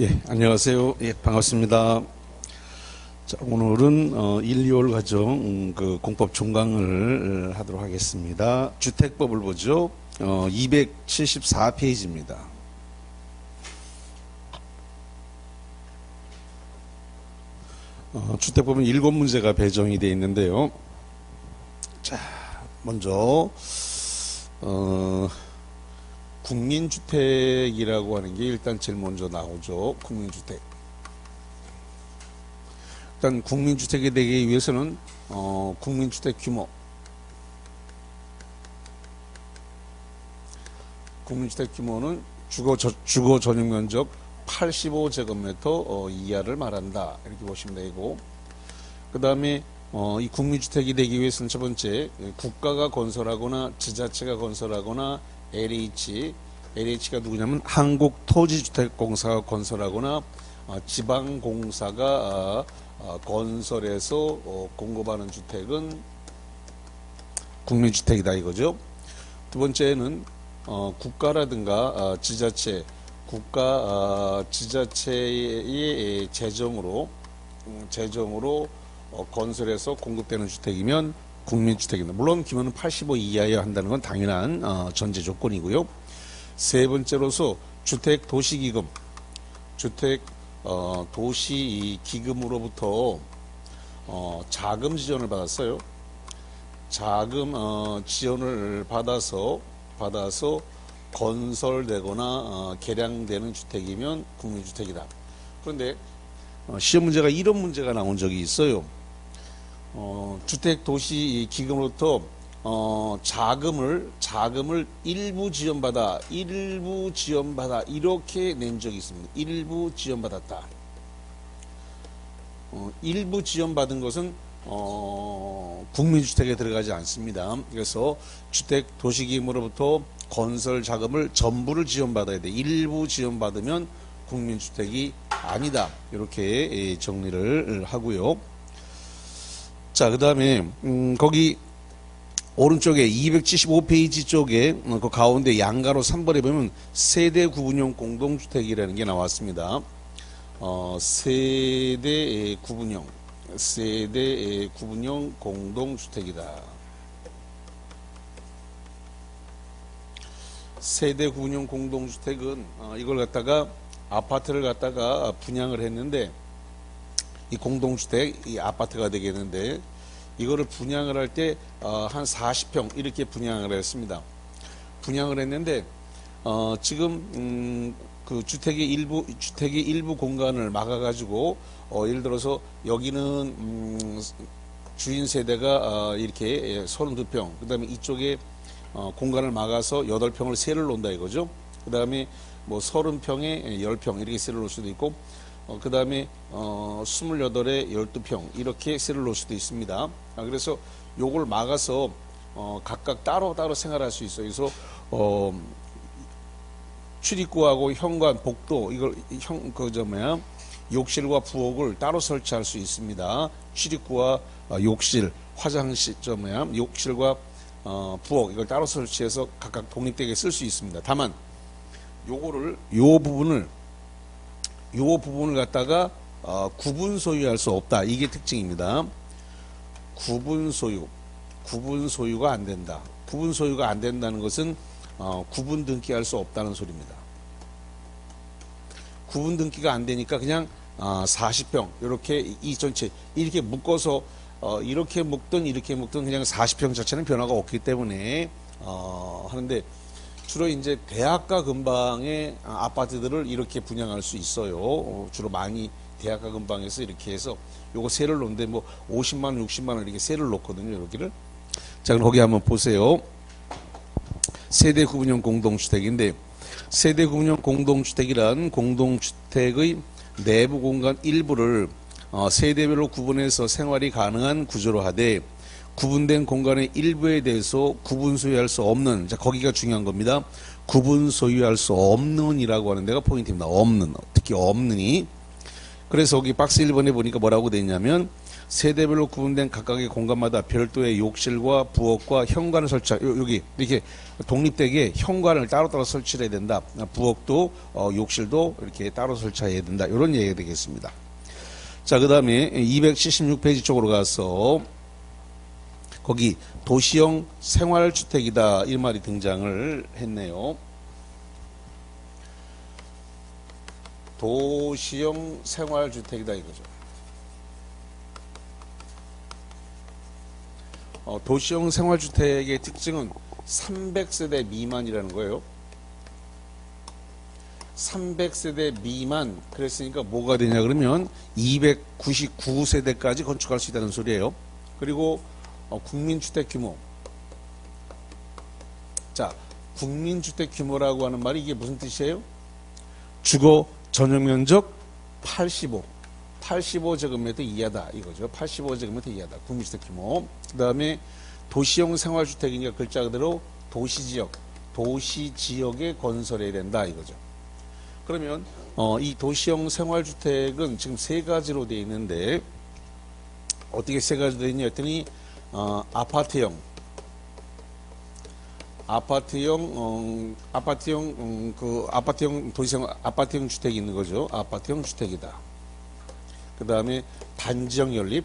예, 안녕하세요. 예, 반갑습니다. 자, 오늘은 1, 2월 과정 그 공법 종강을 하도록 하겠습니다. 주택법을 보죠. 274페이지입니다. 주택법은 7문제가 배정이 되어 있는데요. 자, 먼저 국민주택이라고 하는 게 일단 제일 먼저 나오죠. 국민주택. 일단 국민주택이 되기 위해서는 국민주택 규모, 국민주택 규모는 주거 전용 면적 85제곱미터 이하를 말한다. 이렇게 보시면 되고, 그 다음에 이 국민주택이 되기 위해서는 첫 번째, 국가가 건설하거나 지자체가 건설하거나 LH가 누구냐면 한국토지주택공사가 건설하거나 지방공사가 건설해서 공급하는 주택은 국민주택이다 이거죠. 두 번째는 국가라든가 지자체, 지자체의 재정으로 건설해서 공급되는 주택이면 국민주택입니다. 물론 규모는 85 이하여야 한다는 건 당연한 전제 조건이고요. 세 번째로서 주택도시기금, 도시기금으로부터 자금 지원을 받았어요. 자금 지원을 받아서 건설되거나 개량되는 주택이면 국민주택이다. 그런데 시험 문제가 이런 문제가 나온 적이 있어요. 주택도시기금으로부터 자금을 일부 지원받아 이렇게 낸 적이 있습니다. 일부 지원받았다. 일부 지원받은 것은 국민주택에 들어가지 않습니다. 그래서 주택도시기금으로부터 건설 자금을 전부를 지원받아야 돼. 일부 지원받으면 국민주택이 아니다. 이렇게 정리를 하고요. 자, 그 다음에 거기 오른쪽에 275페이지 쪽에 그 가운데 양가로 3번에 보면 세대 구분형 공동주택이라는 게 나왔습니다. 세대 구분형 공동주택이다. 세대 구분형 공동주택은 이걸 갖다가 아파트를 갖다가 분양을 했는데, 이 공동주택, 이 아파트가 되겠는데, 이거를 분양을 할 때 한 40평 이렇게 분양을 했습니다. 분양을 했는데 지금 그 주택의 일부 공간을 막아가지고 예를 들어서 여기는 주인 세대가 이렇게 32평, 그 다음에 이쪽에 공간을 막아서 8평을 세를 놓는다 이거죠. 그 다음에 뭐 30평에 10평 이렇게 세를 놓을 수도 있고, 그 다음에 28에 12평 이렇게 세를 놓을 수도 있습니다. 그래서 요걸 막아서 각각 따로따로 생활할 수 있어요. 그래서 출입구하고 현관, 복도, 이걸 욕실과 부엌을 따로 설치할 수 있습니다. 출입구와 욕실, 화장실, 욕실과 부엌 이걸 따로 설치해서 각각 독립되게 쓸 수 있습니다. 다만 요 부분을 갖다가 구분 소유할 수 없다. 이게 특징입니다. 구분 소유가 안 된다. 구분 소유가 안 된다는 것은 구분 등기할 수 없다는 소리입니다. 구분 등기가 안 되니까 그냥 40평 이렇게 이 전체 이렇게 묶어서 이렇게 묶든 그냥 40평 자체는 변화가 없기 때문에 하는데, 주로 이제 대학가 근방의 아파트들을 이렇게 분양할 수 있어요. 주로 많이 대학가 근방에서 이렇게 해서 요거 세를 놓는데 뭐 50만원, 60만원 이렇게 세를 놓거든요. 여기를. 자, 그럼 거기 한번 보세요. 세대 구분형 공동주택인데, 세대 구분형 공동주택이란 공동주택의 내부 공간 일부를 세대별로 구분해서 생활이 가능한 구조로 하되, 구분된 공간의 일부에 대해서 구분 소유할 수 없는, 자, 거기가 중요한 겁니다. 구분 소유할 수 없는 이라고 하는 데가 포인트입니다. 없는, 특히 없는이. 그래서 여기 박스 1번에 보니까 뭐라고 돼 있냐면 세대별로 구분된 각각의 공간마다 별도의 욕실과 부엌과 현관을 설치하고 여기 이렇게 독립되게 현관을 따로따로 설치를 해야 된다. 부엌도 욕실도 이렇게 따로 설치해야 된다. 이런 얘기가 되겠습니다. 자, 그 다음에 276페이지 쪽으로 가서 거기 도시형 생활주택이다 이 말이 등장을 했네요. 도시형 생활주택이다 이거죠. 도시형 생활주택의 특징은 300세대 미만이라는 거예요. 300세대 미만 그랬으니까 뭐가 되냐 그러면 299세대까지 건축할 수 있다는 소리예요. 그리고 국민주택 규모. 자, 국민주택 규모라고 하는 말이 이게 무슨 뜻이에요? 주거 전용 면적 85제곱미터 이하다 이거죠. 85제곱미터 이하다. 국민주택 규모. 그 다음에 도시형 생활주택이니까 글자 그대로 도시지역에 건설해야 된다 이거죠. 그러면 이 도시형 생활주택은 지금 세 가지로 되어 있는데 어떻게 세 가지로 되어 있냐 했더니 아파트형 도시형 아파트형 주택이 있는 거죠. 아파트형 주택이다. 그 다음에 단지형 연립,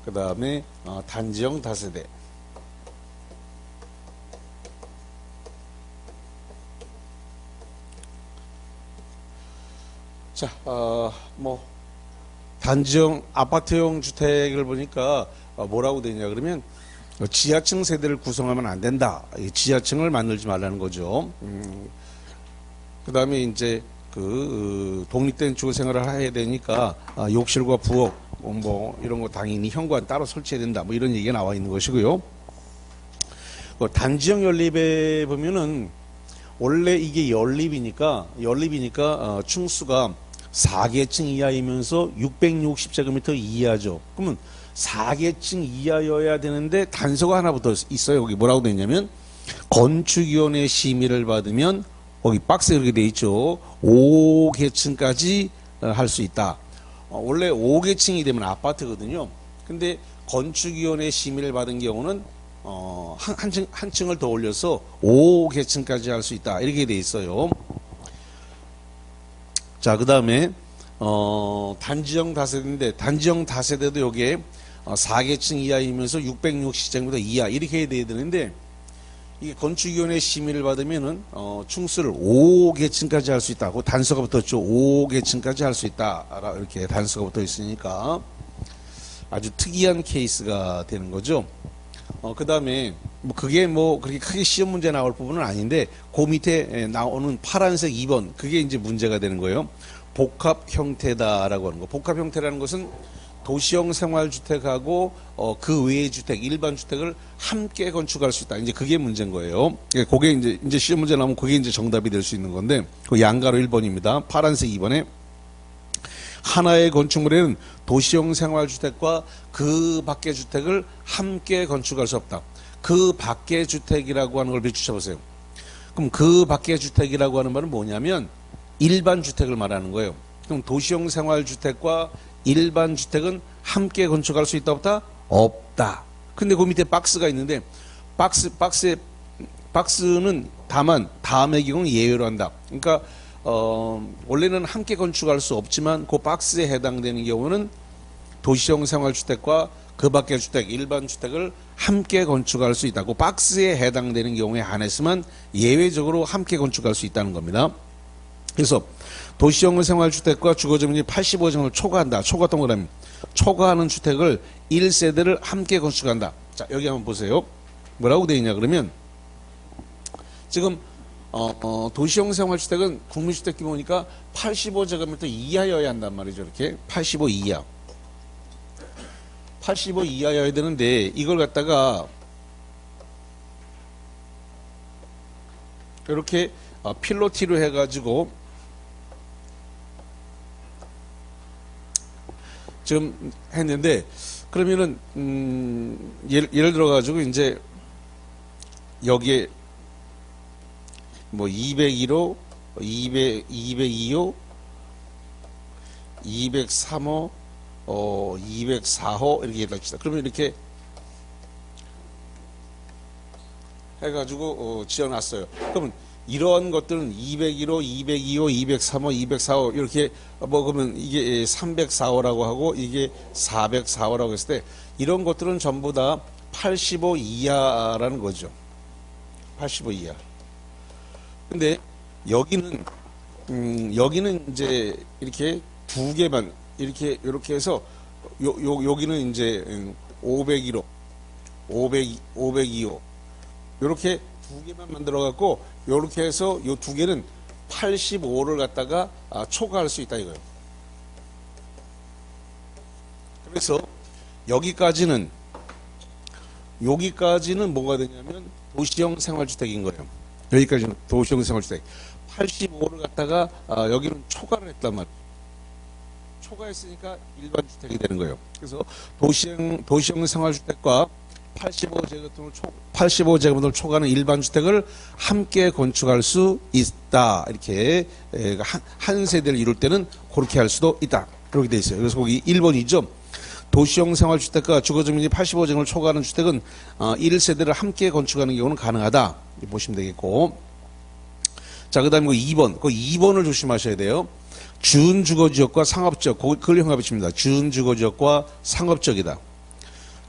그 다음에 단지형 다세대. 자, 단지형 아파트형 주택을 보니까 뭐라고 되냐 그러면 지하층 세대를 구성하면 안 된다. 지하층을 만들지 말라는 거죠. 그 다음에 이제 독립된 주거 생활을 해야 되니까 욕실과 부엌 뭐 이런 거 당연히 현관 따로 설치해야 된다. 뭐 이런 얘기가 나와 있는 것이고요. 단지형 연립에 보면은 원래 이게 연립이니까 층수가 4계층 이하이면서 660제곱미터 이하죠. 그러면 4계층 이하여야 되는데 단서가 하나 붙어 있어요. 여기 뭐라고 되어 있냐면 건축위원회 심의를 받으면 거기 박스에 이렇게 되어 있죠. 5계층까지 할 수 있다. 원래 5계층이 되면 아파트거든요. 근데 건축위원회 심의를 받은 경우는 한 층을 더 올려서 5계층까지 할 수 있다. 이렇게 되어 있어요. 자, 그 다음에 단지형 다세대인데 단지형 다세대도 여기에 4계층 이하이면서 660제곱미터 이하 이렇게 해야 되는데 이게 건축위원회 심의를 받으면은 층수를 5계층까지 할 수 있다고 단서가 붙었죠. 5계층까지 할 수 있다 이렇게 단서가 붙어 있으니까 아주 특이한 케이스가 되는 거죠. 그 다음에 그게 그렇게 크게 시험 문제 나올 부분은 아닌데 그 밑에 나오는 파란색 2번 그게 이제 문제가 되는 거예요. 복합 형태다라고 하는 거. 복합 형태라는 것은 도시형 생활주택하고 그 외의 주택, 일반 주택을 함께 건축할 수 있다. 이제 그게 문제인 거예요. 그게 이제 시험 문제 나오면 그게 이제 정답이 될 수 있는 건데 그 양가로 1번입니다. 파란색 2번에 하나의 건축물에는 도시형 생활주택과 그 밖의 주택을 함께 건축할 수 없다. 그 밖의 주택이라고 하는 걸 비추셔보세요. 그럼 그 밖의 주택이라고 하는 말은 뭐냐면 일반 주택을 말하는 거예요. 그럼 도시형 생활주택과 일반 주택은 함께 건축할 수 있다 없다? 없다. 근데 그 밑에 박스가 있는데 박스는 다만 다음의 경우는 예외로 한다. 그러니까 원래는 함께 건축할 수 없지만 그 박스에 해당되는 경우는 도시형 생활주택과 그 밖의 주택, 일반 주택을 함께 건축할 수 있다고 박스에 해당되는 경우에 한해서만 예외적으로 함께 건축할 수 있다는 겁니다. 그래서 도시형 생활주택과 주거점유율이 85%를 초과한다. 초과 동그라미. 초과하는 주택을 1세대를 함께 건축한다. 자, 여기 한번 보세요. 뭐라고 되어 있냐 그러면 지금 도시형 생활주택은 국민주택 규모니까 85제곱미터 이하여야 한단 말이죠. 이렇게 85 이하. 85 이하여야 되는데 이걸 갖다가 이렇게 필로티로 해가지고 지금 했는데 그러면은 예를 들어 가지고 이제 여기에 뭐 201호, 202호, 203호, 204호 이렇게 얘기합시다. 그러면 이렇게 해가지고 지어놨어요. 그러면 이러한 것들은 201호, 202호, 203호, 204호 이렇게 그러면 이게 304호라고 하고 이게 404호라고 했을 때 이런 것들은 전부 다 85 이하라는 거죠. 85 이하. 근데 여기는 이제 이렇게 두 개만 이렇게 해서 여기는 이제 501호, 502호 이렇게 두 개만 만들어 갖고 이렇게 해서 요 두 개는 85를 갖다가 초과할 수 있다 이거예요. 그래서 여기까지는 뭐가 되냐면 도시형 생활주택인 거예요. 여기까지는 도시형 생활주택. 85를 갖다가 여기는 초과를 했단 말이에요. 초과했으니까 일반 주택이 되는 거예요. 그래서 도시형 생활주택과 85제곱미터 초과하는 일반 주택을 함께 건축할 수 있다. 이렇게 한 세대를 이룰 때는 그렇게 할 수도 있다. 그렇게 돼 있어요. 그래서 거기 1번이죠. 도시형 생활주택과 주거주민이 85제곱미터를 초과하는 주택은 1세대를 함께 건축하는 경우는 가능하다. 보시면 되겠고. 자, 그 다음에 2번. 그 2번을 조심하셔야 돼요. 준주거지역과 상업지역. 그걸 형합치입니다. 준주거지역과 상업지역이다.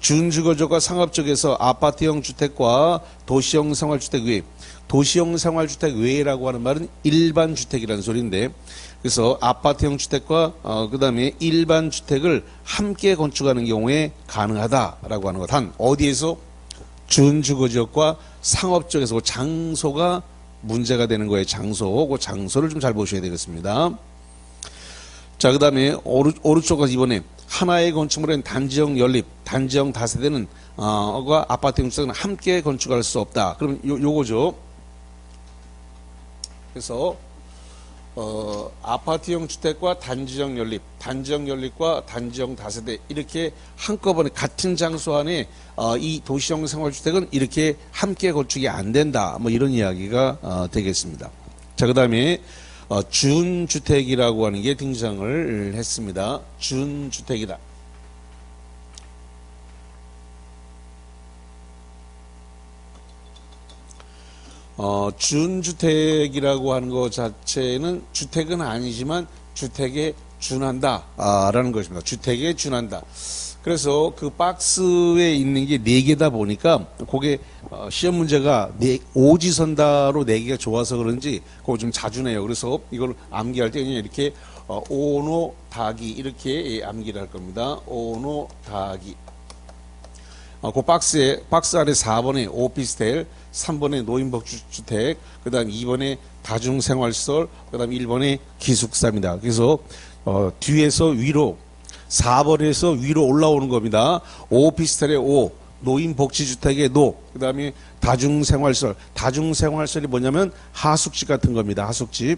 준주거지역과 상업지역에서 아파트형 주택과 도시형 생활주택 외, 도시형 생활주택 외라고 하는 말은 일반 주택이라는 소리인데, 그래서 아파트형 주택과 그 다음에 일반 주택을 함께 건축하는 경우에 가능하다라고 하는 것. 단 어디에서? 준주거지역과 상업지역에서 그 장소가 문제가 되는 거예요. 장소. 그 장소를 좀 잘 보셔야 되겠습니다. 자, 그 다음에 오른쪽과 이번에 하나의 건축물은 단지형 연립, 단지형 다세대는 아파트형 주택은 함께 건축할 수 없다. 그럼 요거죠. 그래서 아파트형 주택과 단지형 연립과 단지형 다세대 이렇게 한꺼번에 같은 장소 안에 이 도시형 생활주택은 이렇게 함께 건축이 안 된다. 뭐 이런 이야기가 되겠습니다. 자, 그 다음에 준주택이라고 하는 게 등장을 했습니다. 준주택이다. 준주택이라고 하는 것 자체는 주택은 아니지만 주택에 준한다 라는 것입니다. 주택에 준한다. 그래서 그 박스에 있는 게 4개다 보니까 그게 시험 문제가 오지선다로 4개가 좋아서 그런지 그거 좀 자주 내요. 그래서 이걸 암기할 때 그냥 이렇게 오노 다기 이렇게 암기를 할 겁니다. 오노 다기. 그 박스 아래 4번에 오피스텔, 3번에 노인복지주택, 그 다음 2번에 다중생활시설, 그 다음 1번에 기숙사입니다. 그래서 뒤에서 위로 4번에서 위로 올라오는 겁니다. 오피스텔의 오, 노인복지주택의 노, 그 다음에 다중생활시설. 다중생활시설이 뭐냐면 하숙집 같은 겁니다. 하숙집,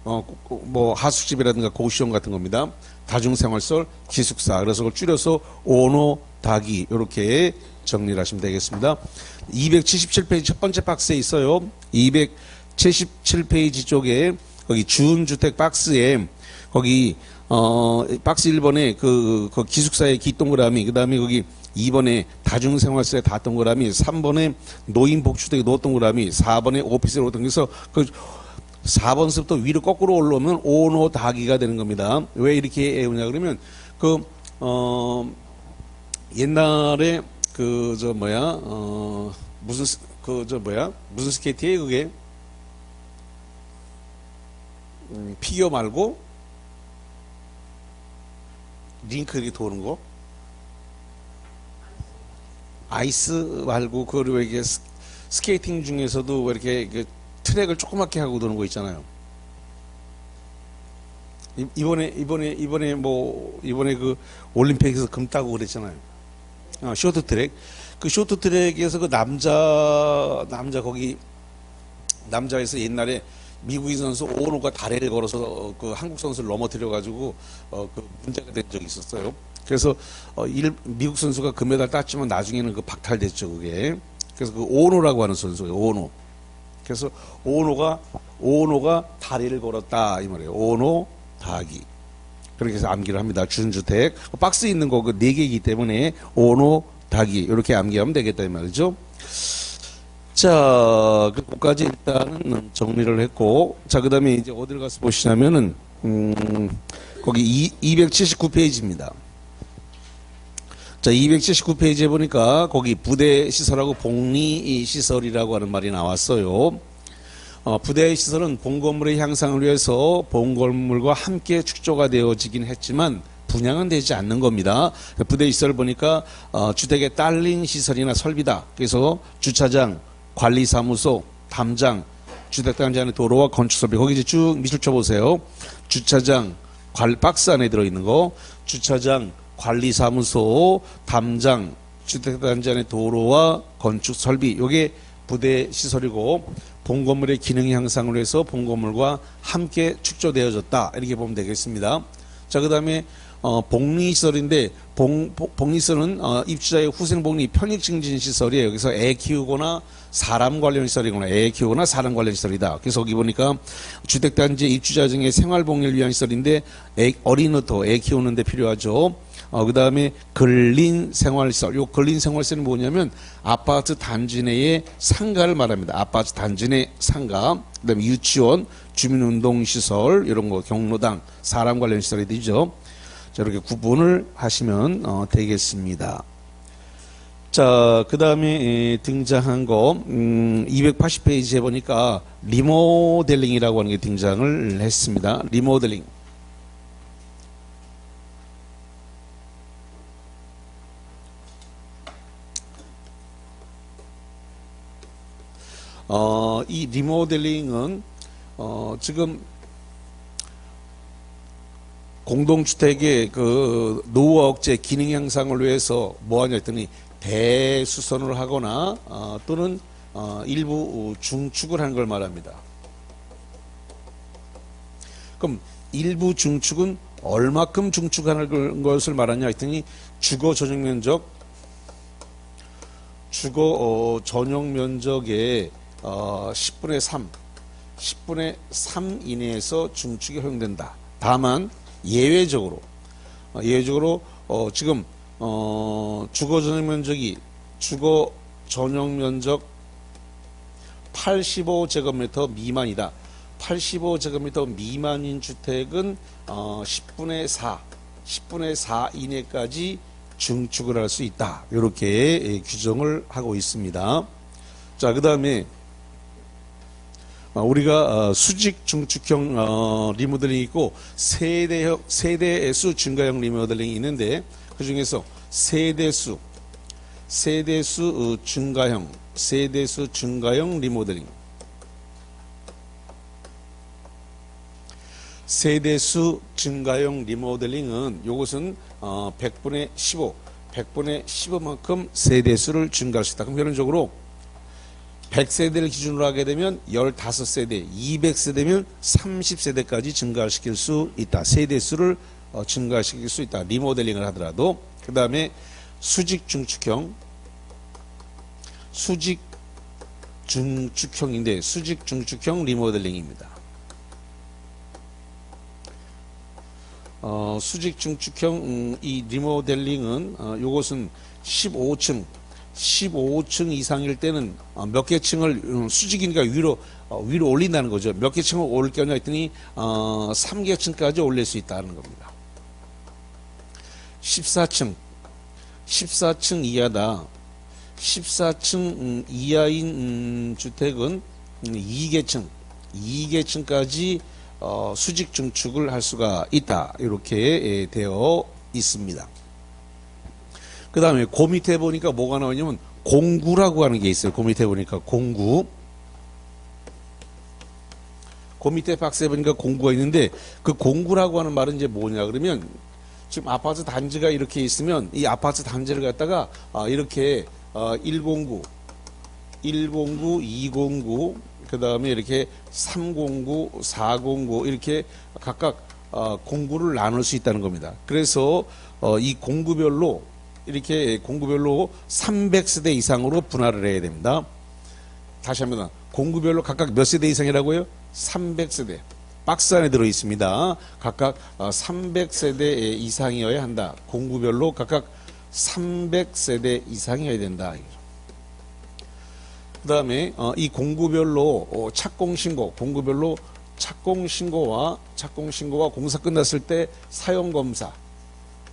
뭐 하숙집이라든가 고시원 같은 겁니다. 다중생활시설, 기숙사. 그래서 그걸 줄여서 오노 다기 이렇게 정리를 하시면 되겠습니다. 277페이지 첫 번째 박스에 있어요. 277페이지 쪽에 거기 준주택 박스에 거기 박스 1번에 그 기숙사의 기 동그라미, 그 다음에 거기 2번에 다중생활시설의 다 동그라미, 3번에 노인복지주택의 노 동그라미, 4번에 오피스텔 오 동그라미. 그래서 그 4번서부터 위로 거꾸로 올라오면 오노 다기가 되는 겁니다. 왜 이렇게 외우냐 그러면 옛날에 무슨 스케이트예요 그게? 피겨 말고 링크 이렇게 도는 거? 아이스 말고 그리고 이게 스케이팅 중에서도 왜 이렇게 트랙을 조그맣게 하고 도는 거 있잖아요. 이번에 그 올림픽에서 금 따고 그랬잖아요. 쇼트트랙. 그 쇼트트랙에서 그 남자에서 옛날에 미국인 선수 오노가 다리를 걸어서 그 한국 선수를 넘어뜨려 가지고 그 문제가 된 적이 있었어요. 그래서 미국 선수가 금메달 땄지만 나중에는 그 박탈됐죠, 그게. 그래서 그 오노라고 하는 선수예요, 오노. 그래서 오노가 다리를 걸었다 이 말이에요. 오노 다기. 그렇게 해서 암기를 합니다. 준주택. 박스 있는 거 그 4개이기 때문에 오노, 다기 이렇게 암기하면 되겠다 이 말이죠. 자, 그까지 일단은 정리를 했고, 자, 그 다음에 이제 어디를 가서 보시냐면은, 거기 279페이지입니다. 자, 279페이지에 보니까 거기 부대 시설하고 복리 시설이라고 하는 말이 나왔어요. 부대 시설은 본 건물의 향상을 위해서 본 건물과 함께 축조가 되어지긴 했지만 분양은 되지 않는 겁니다. 부대 시설을 보니까 주택에 딸린 시설이나 설비다. 그래서 주차장, 관리사무소, 담장, 주택단지 안에 도로와 건축설비 거기 이제 쭉 밑줄 쳐보세요. 주차장, 박스 안에 들어있는 거, 주차장, 관리사무소, 담장, 주택단지 안에 도로와 건축설비 요게 부대 시설이고 본 건물의 기능 향상을 위해서 본 건물과 함께 축조되어졌다 이렇게 보면 되겠습니다. 자, 그 다음에 복리시설인데 복리시설은 입주자의 후생복리 편익증진시설이에요. 여기서 애 키우거나 사람 관련 시설이거나 애 키우거나 사람 관련 시설이다. 그래서 여기 보니까 주택단지 입주자 중에 생활복리를 위한 시설인데 어린이부터 애 키우는 데 필요하죠. 그 다음에 근린생활시설. 요 근린생활시설은 뭐냐면 아파트 단지 내의 상가를 말합니다. 아파트 단지 내 상가. 그 다음에 유치원, 주민운동시설 이런 거 경로당, 사람 관련 시설이 되죠. 자, 이렇게 구분을 하시면 되겠습니다. 자, 그 다음에 등장한 거 280페이지에 보니까 리모델링이라고 하는 게 등장을 했습니다. 리모델링. 이 리모델링은 지금 공동주택의 그 노후 억제 기능 향상을 위해서 뭐하냐 했더니 대수선을 하거나 또는 일부 중축을 하는 걸 말합니다. 그럼 일부 중축은 얼마큼 중축하는 것을 말하냐 했더니 주거 전용 면적 전용 면적의 10분의 3 이내에서 중축이 허용된다. 다만 예외적으로 지금 주거 전용 면적이 주거 전용 면적 85제곱미터 미만이다. 85제곱미터 미만인 주택은 10분의 4 이내까지 중축을 할 수 있다. 이렇게 규정을 하고 있습니다. 자, 그 다음에 우리가 수직 중축형 리모델링이 있고 세대수 증가형 리모델링이 있는데 그 중에서 세대수 증가형 리모델링. 세대수 증가형 리모델링은 요것은 100분의 15만큼 세대수를 증가할 수 있다. 그럼 결론적으로 100세대를 기준으로 하게 되면 15세대, 200세대면 30세대까지 증가시킬 수 있다. 세대수를 증가시킬 수 있다. 리모델링을 하더라도. 그 다음에 수직 중축형인데 수직 중축형 리모델링입니다. 수직 중축형 이 리모델링은 요것은 15층 이상일 때는 몇 개 층을 수직이니까 위로 올린다는 거죠. 몇 개 층을 올릴 거냐 했더니 3개 층까지 올릴 수 있다는 겁니다. 14층 이하다. 14층 이하인 주택은 2계층까지 수직 중축을 할 수가 있다. 이렇게 되어 있습니다. 그 다음에 그 밑에 보니까 뭐가 나오냐면 공구라고 하는 게 있어요. 그 밑에 보니까 공구. 그 밑에 박스에 보니까 공구가 있는데 그 공구라고 하는 말은 이제 뭐냐 그러면 지금 아파트 단지가 이렇게 있으면 이 아파트 단지를 갖다가 이렇게 109, 209 그 다음에 이렇게 309, 409 이렇게 각각 공구를 나눌 수 있다는 겁니다. 그래서 이 공구별로 300세대 이상으로 분할을 해야 됩니다. 다시 한번 공구별로 각각 몇 세대 이상이라고요? 300세대. 박스 안에 들어 있습니다. 각각 300세대 이상이어야 한다. 공구별로 각각 300세대 이상이어야 된다. 그 다음에 이 공구별로 착공신고, 공구별로 착공신고와 공사 끝났을 때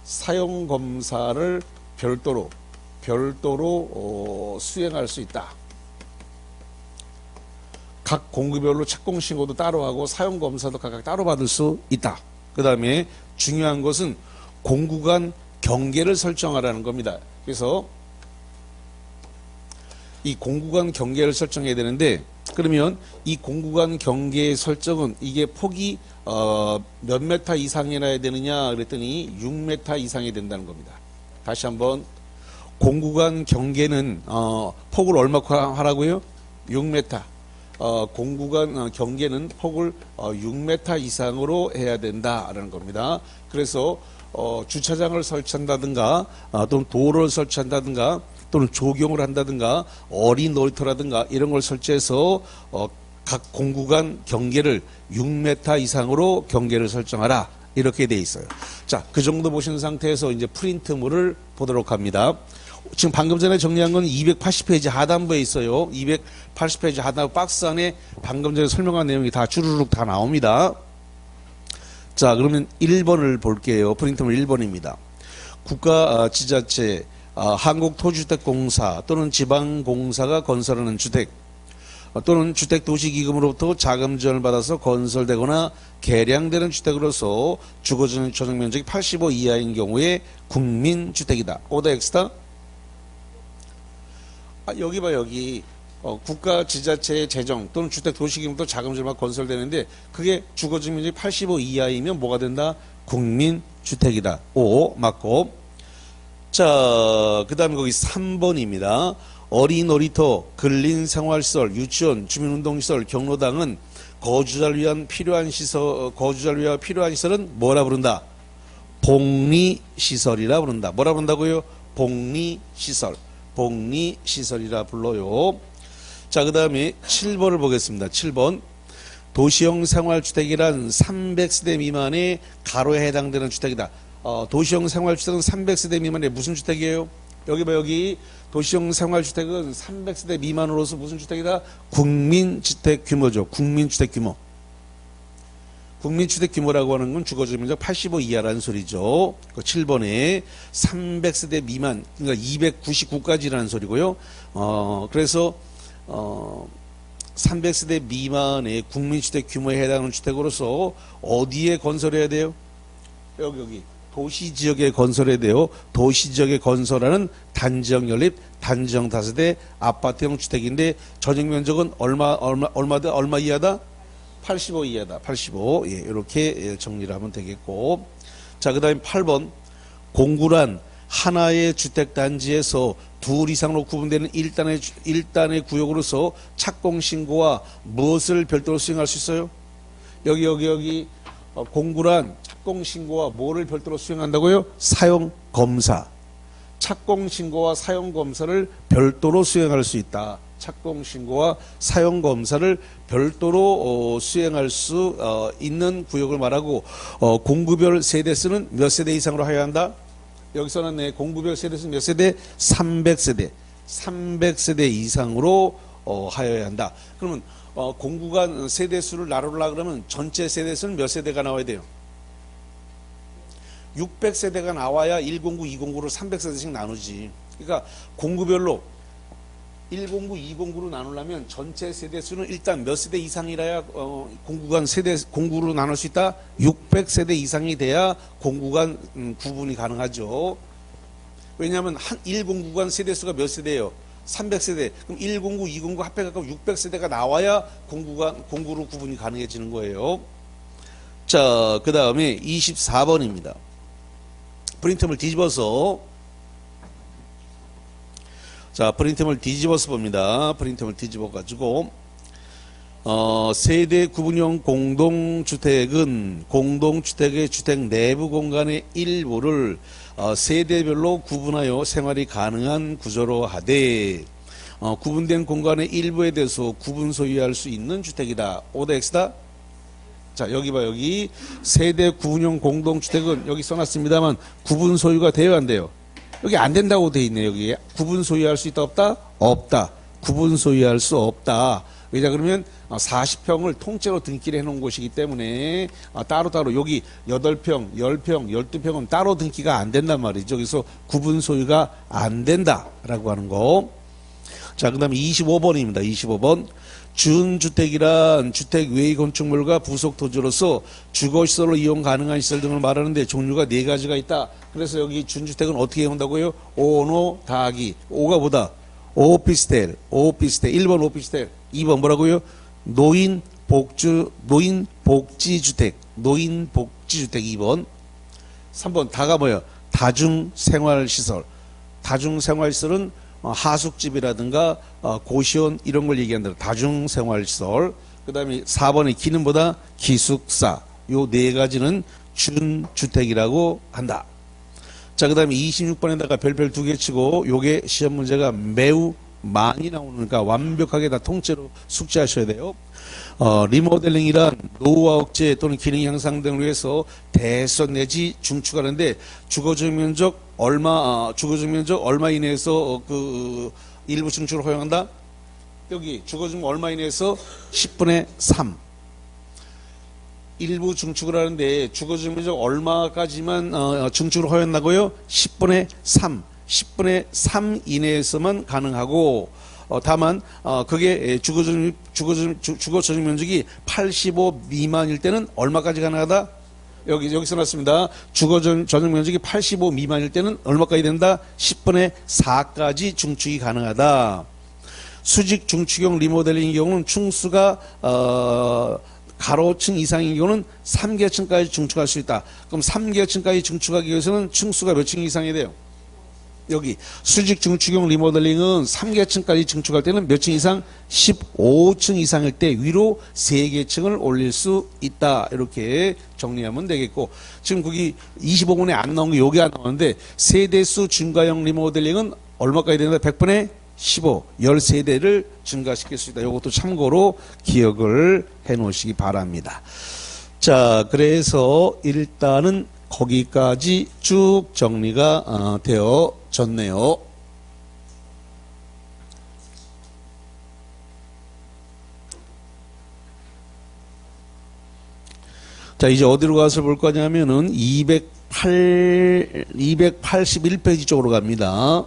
사용검사를 별도로 수행할 수 있다. 각 공구별로 착공신고도 따로 하고 사용검사도 각각 따로 받을 수 있다. 그 다음에 중요한 것은 공구 간 경계를 설정하라는 겁니다. 그래서 이 공구 간 경계를 설정해야 되는데, 그러면 이 공구 간 경계의 설정은 이게 폭이 몇 메타 이상이나 해야 되느냐 그랬더니 6m 이상이 된다는 겁니다. 다시 한번, 공구 간 경계는 폭을 얼마큼 하라고요? 6m. 공구 간 경계는 폭을 6m 이상으로 해야 된다라는 겁니다. 그래서 주차장을 설치한다든가 또는 도로를 설치한다든가 또는 조경을 한다든가 어린 놀이터라든가 이런 걸 설치해서 각 공구 간 경계를 6m 이상으로 경계를 설정하라, 이렇게 돼 있어요. 자, 그 정도 보신 상태에서 이제 프린트물을 보도록 합니다. 지금 방금 전에 정리한 건 280페이지 하단부에 있어요. 280페이지 하단부 박스 안에 방금 전에 설명한 내용이 다 주르륵 다 나옵니다. 자, 그러면 1번을 볼게요. 프린트물 1번입니다. 국가 지자체, 한국토지주택공사 또는 지방공사가 건설하는 주택 또는 주택도시기금으로부터 자금 지원을 받아서 건설되거나 개량되는 주택으로서 주거지는 조정면적이 85 이하인 경우에 국민주택이다. 오더 엑스다. 여기 봐, 여기 국가 지자체의 재정 또는 주택도시기금부터 자금 지원을 받아 건설되는데 그게 주거지면적이 85 이하이면 뭐가 된다? 국민주택이다. 오, 맞고. 자, 그 다음에 거기 3번입니다. 어린 놀이터, 근린생활시설, 유치원, 주민운동시설, 경로당은 거주자를 위한 필요한 시설은 뭐라 부른다? 복리시설이라 부른다. 뭐라 부른다고요? 복리시설이라 불러요. 자, 그 다음에 7번을 보겠습니다. 7번. 도시형 생활주택이란 300세대 미만의 가로에 해당되는 주택이다. 도시형 생활주택은 300세대 미만의 무슨 주택이에요? 여기 봐, 여기 도시형 생활주택은 300세대 미만으로서 무슨 주택이다? 국민주택 규모죠. 국민주택 규모. 국민주택 규모라고 하는 건 주거지면적 85 이하라는 소리죠. 그 7번에 300세대 미만, 그러니까 299까지라는 소리고요. 그래서 300세대 미만의 국민주택 규모에 해당하는 주택으로서 어디에 건설해야 돼요? 여기. 도시지역에 건설해야 돼요. 도시지역에 건설하는 단지형 연립, 단지형 다세대 아파트형 주택인데 전용면적은 얼마 이하다? 85 이하다. 85. 예, 이렇게 정리를 하면 되겠고. 자, 그 다음에 8번. 공구란 하나의 주택단지에서 둘 이상으로 구분되는 1단의 구역으로서 착공신고와 무엇을 별도로 수행할 수 있어요? 여기. 공구란 착공신고와 뭐를 별도로 수행한다고요? 사용검사. 착공신고와 사용검사를 별도로 수행할 수 있다. 착공신고와 사용검사를 별도로 수행할 수 있는 구역을 말하고, 공구별 세대수는 몇 세대 이상으로 하여야 한다? 여기서는 공구별 세대수는 몇 세대? 300세대. 300세대 이상으로 하여야 한다. 그러면 공구간 세대수를 나누려고 그러면 전체 세대수는 몇 세대가 나와야 돼요? 600세대가 나와야 109, 209를 300세대씩 나누지. 그러니까 공구별로 109, 209로 나누려면 전체 세대수는 일단 몇 세대 이상이라야 공구간 공구로 나눌 수 있다? 600세대 이상이 돼야 공구간 구분이 가능하죠. 왜냐하면 한 1공구간 세대수가 몇 세대예요? 300세대. 그럼 109, 209 합해갖고 600세대가 나와야 공구로 구분이 가능해지는 거예요. 자, 그 다음에 24번입니다. 프린트물 뒤집어서, 자, 프린트물 뒤집어서 봅니다. 프린트물 뒤집어가지고, 세대 구분형 공동주택은 공동주택의 주택 내부 공간의 일부를 세대별로 구분하여 생활이 가능한 구조로 하되, 구분된 공간의 일부에 대해서 구분 소유할 수 있는 주택이다. 오더 X다? 자, 여기 봐, 여기 세대 구분형 공동주택은 여기 써놨습니다만 구분 소유가 돼요, 안 돼요? 여기 안 된다고 돼 있네, 여기. 구분 소유할 수 있다, 없다? 없다. 구분 소유할 수 없다. 왜냐, 그러면 40평을 통째로 등기를 해놓은 곳이기 때문에 따로따로 여기 8평, 10평, 12평은 따로 등기가 안 된단 말이죠. 그래서 구분 소유가 안 된다라고 하는 거. 자, 그 다음에 25번입니다. 25번. 준주택이란 주택 외의 건축물과 부속 토지로서 주거시설로 이용 가능한 시설 등을 말하는데 종류가 4가지가 있다. 그래서 여기 준주택은 어떻게 해온다고요? 오노 다하기. 오가 뭐다? 오피스텔. 1번 오피스텔. 2번 뭐라고요? 노인복지주택. 2번. 3번 다가 뭐야? 다중생활시설. 다중생활시설은 하숙집이라든가 고시원 이런 걸 얘기한다. 다중생활시설. 그 다음에 4번의 기는 뭐다? 기숙사. 요 4가지는 준주택이라고 한다. 자, 그 다음에 26번에다가 별별 2개 치고 요게 시험 문제가 매우 많이 나오니까 완벽하게 다 통째로 숙지하셔야 돼요. 리모델링이란 노후화 억제 또는 기능 향상 등을 위해서 대수선 내지 중축하는데 주거적 면적 얼마 이내에서 그 일부 중축을 허용한다. 여기 주거적 얼마 이내에서 10분의 3. 일부 중축을 하는데 주거적 면적 얼마까지만 중축을 허용한다고요? 10분의 3. 10분의 3 이내에서만 가능하고 다만 그게 주거적 면적이 85 미만일 때는 얼마까지 가능하다? 여기 써놨습니다. 주거적 면적이 85 미만일 때는 얼마까지 된다? 10분의 4까지 중축이 가능하다. 수직 중축형 리모델링의 경우는 층수가 가로층 이상인 경우는 3계층까지 중축할 수 있다. 그럼 3계층까지 중축하기 위해서는 층수가 몇 층 이상이 돼요? 여기 수직 중축형 리모델링은 3계층까지 증축할 때는 몇 층 이상? 15층 이상일 때 위로 3계층을 올릴 수 있다. 이렇게 정리하면 되겠고, 지금 거기 25분에 안 나온 게 여기 안 나오는데 세대수 증가형 리모델링은 얼마까지 된다? 100분의 15, 13대를 증가시킬 수 있다. 이것도 참고로 기억을 해 놓으시기 바랍니다. 자, 그래서 일단은 거기까지 쭉 정리가 되어졌네요. 자, 이제 어디로 가서 볼 거냐면은 281페이지 쪽으로 갑니다.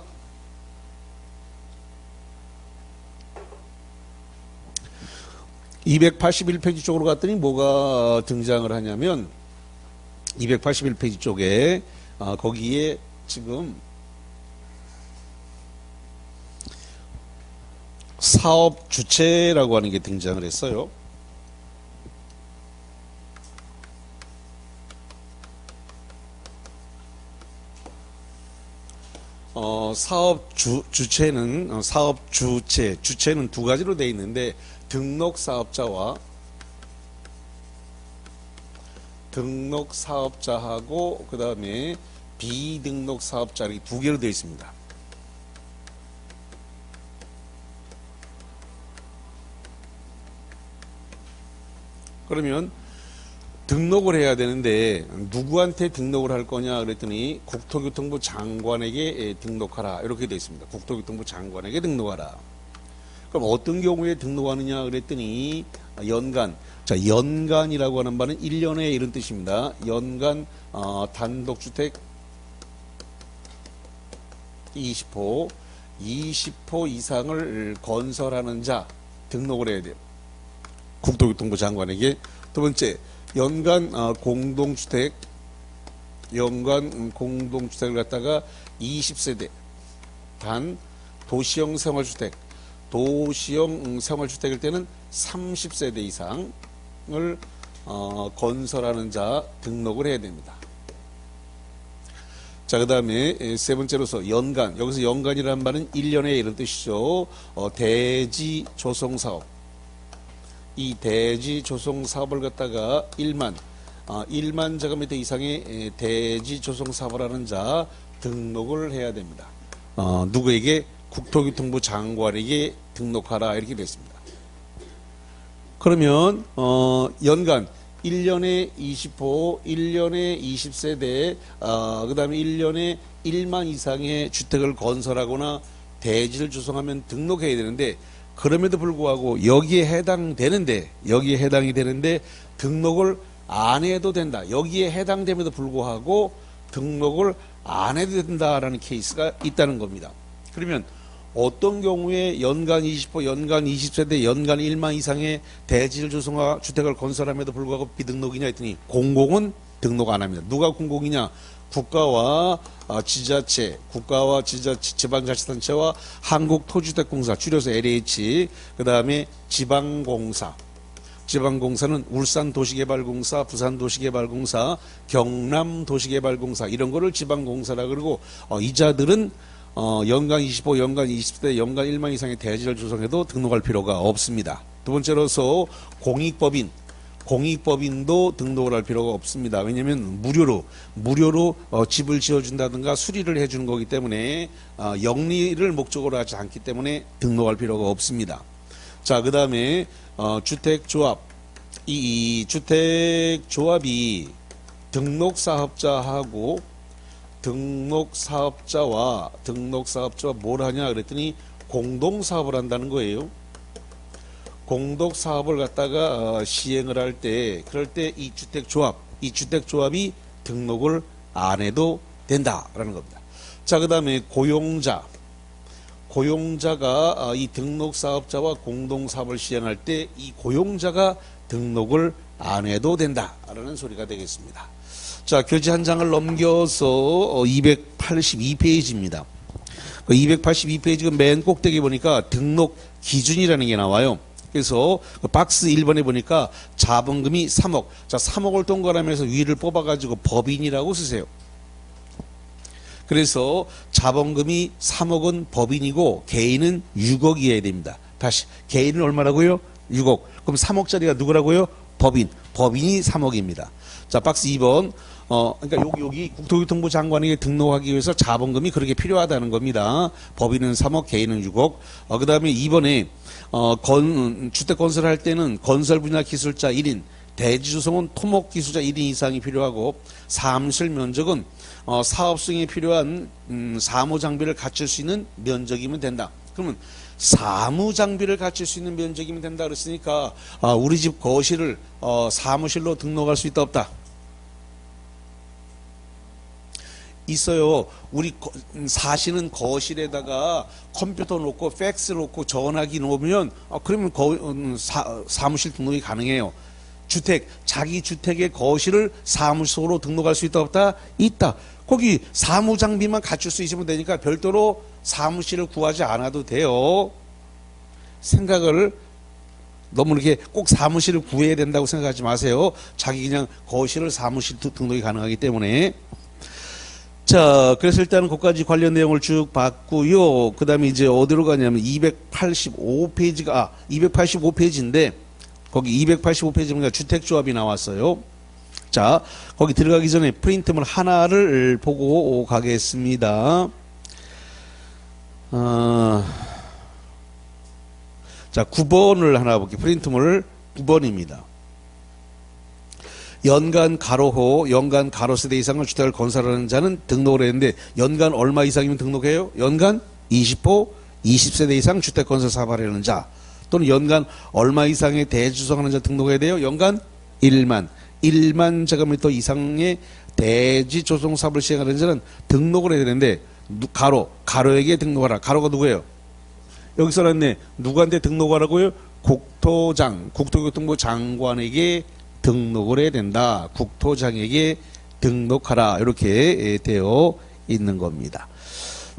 281페이지 쪽으로 갔더니 뭐가 등장을 하냐면 281페이지 쪽에 거기에 지금 사업 주체라고 하는 게 등장을 했어요. 주체는 주체는 두 가지로 되어 있는데 등록 사업자하고 그 다음에 비등록 사업자 이렇게 두 개로 되어 있습니다. 그러면 등록을 해야 되는데 누구한테 등록을 할 거냐 그랬더니 국토교통부 장관에게 등록하라 이렇게 되어 있습니다. 국토교통부 장관에게 등록하라. 그럼 어떤 경우에 등록하느냐 그랬더니 연간. 자, 연간이라고 하는 바는 1년에 이런 뜻입니다. 연간 단독주택 20호 이상을 건설하는 자 등록을 해야 돼요. 국토교통부 장관에게. 두 번째, 연간 공동주택을 갖다가 20세대 단 도시형 생활주택일 때는 30세대 이상을 건설하는 자 등록을 해야 됩니다. 자, 그 다음에 세 번째로서 연간. 여기서 연간이라는 말은 1년에 이런 뜻이죠. 대지 조성사업. 이 대지 조성 사업을 갖다가 1만 제곱미터 이상의 대지 조성 사업을 하는 자 등록을 해야 됩니다. 누구에게? 국토교통부 장관에게 등록하라 이렇게 됐습니다. 그러면 연간 1년에 20호, 1년에 20세대, 그 다음에 1년에 1만 이상의 주택을 건설하거나 대지를 조성하면 등록해야 되는데, 그럼에도 불구하고 여기에 해당이 되는데 등록을 안 해도 된다. 여기에 해당됨에도 불구하고 등록을 안 해도 된다라는 케이스가 있다는 겁니다. 그러면 어떤 경우에 연간 20호, 연간 20세대, 연간 1만 이상의 대지를 조성하 주택을 건설함에도 불구하고 비등록이냐 했더니 공공은 등록 안 합니다. 누가 공공이냐? 국가와 지자체, 지방자치단체와 한국토지주택공사, 줄여서 LH, 그 다음에 지방공사. 지방공사는 울산도시개발공사, 부산도시개발공사, 경남도시개발공사 이런 거를 지방공사라 그러고, 이자들은 연간 25, 연간 20대, 연간 1만 이상의 대지를 조성해도 등록할 필요가 없습니다. 두 번째로서 공익법인도 등록을 할 필요가 없습니다. 왜냐하면 무료로 집을 지어준다든가 수리를 해주는 거기 때문에 영리를 목적으로 하지 않기 때문에 등록할 필요가 없습니다. 자, 그 다음에 주택조합. 이 주택조합이 등록사업자와 뭘 하냐 그랬더니 공동사업을 한다는 거예요. 공동사업을 갖다가 시행을 할 때, 그럴 때 이 주택조합이 등록을 안 해도 된다라는 겁니다. 자, 그 다음에 고용자가 이 등록사업자와 공동사업을 시행할 때 이 고용자가 등록을 안 해도 된다라는 소리가 되겠습니다. 자, 교재 한 장을 넘겨서 282페이지입니다. 그 282페이지 맨 꼭대기 보니까 등록 기준이라는 게 나와요. 그래서 그 박스 1번에 보니까 자본금이 3억. 자, 3억을 동그라미에서 위를 뽑아가지고 법인이라고 쓰세요. 그래서 자본금이 3억은 법인이고 개인은 6억이어야 됩니다. 다시 개인은 얼마라고요? 6억. 그럼 3억짜리가 누구라고요? 법인이 3억입니다. 자, 박스 2번. 그러니까 여기 국토교통부 장관에게 등록하기 위해서 자본금이 그렇게 필요하다는 겁니다. 법인은 3억, 개인은 6억. 그 다음에 2번에 주택 건설할 때는 건설 분야 기술자 1인, 대지 조성은 토목 기술자 1인 이상이 필요하고, 사무실 면적은 사업 수행에 필요한 사무 장비를 갖출 수 있는 면적이면 된다. 그러면 사무 장비를 갖출 수 있는 면적이면 된다 그랬으니까 우리 집 거실을 사무실로 등록할 수 있다 없다? 있어요. 우리 사시는 거실에다가 컴퓨터 놓고 팩스 놓고 전화기 놓으면 그러면 사무실 등록이 가능해요. 자기 주택의 거실을 사무소로 등록할 수 있다 없다? 있다. 거기 사무 장비만 갖출 수 있으면 되니까 별도로 사무실을 구하지 않아도 돼요. 생각을 너무 이렇게 꼭 사무실을 구해야 된다고 생각하지 마세요. 자기 그냥 거실을 사무실 등록이 가능하기 때문에. 자, 그래서 일단은 거기까지 관련 내용을 쭉 봤고요. 그 다음에 이제 어디로 가냐면 285페이지인데 거기 285페이지 보니까 주택조합이 나왔어요. 자, 거기 들어가기 전에 프린트물 하나를 보고 가겠습니다. 자, 9번을 하나 볼게요. 프린트물 9번입니다. 연간 가로호, 연간 가로세대 이상의 주택을 건설하는 자는 등록을 했는데 연간 얼마 이상이면 등록해요? 연간 20호, 20세대 이상 주택 건설 사업을 하는 자, 또는 연간 얼마 이상의 대지 조성하는 자 등록해야 돼요? 연간 1만 제곱미터 이상의 대지 조성 사업을 시행하는 자는 등록을 해야 되는데 가로에게 등록하라. 가로가 누구예요? 여기 써놨네. 누구한테 등록하라고요? 국토교통부 장관에게 등록을 해야 된다. 국토장에게 등록하라. 이렇게 되어 있는 겁니다.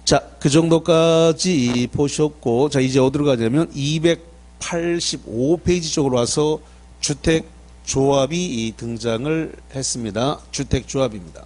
자, 그 정도까지 보셨고, 자, 이제 어디로 가냐면 285페이지 쪽으로 와서 주택조합이 등장을 했습니다. 주택조합입니다.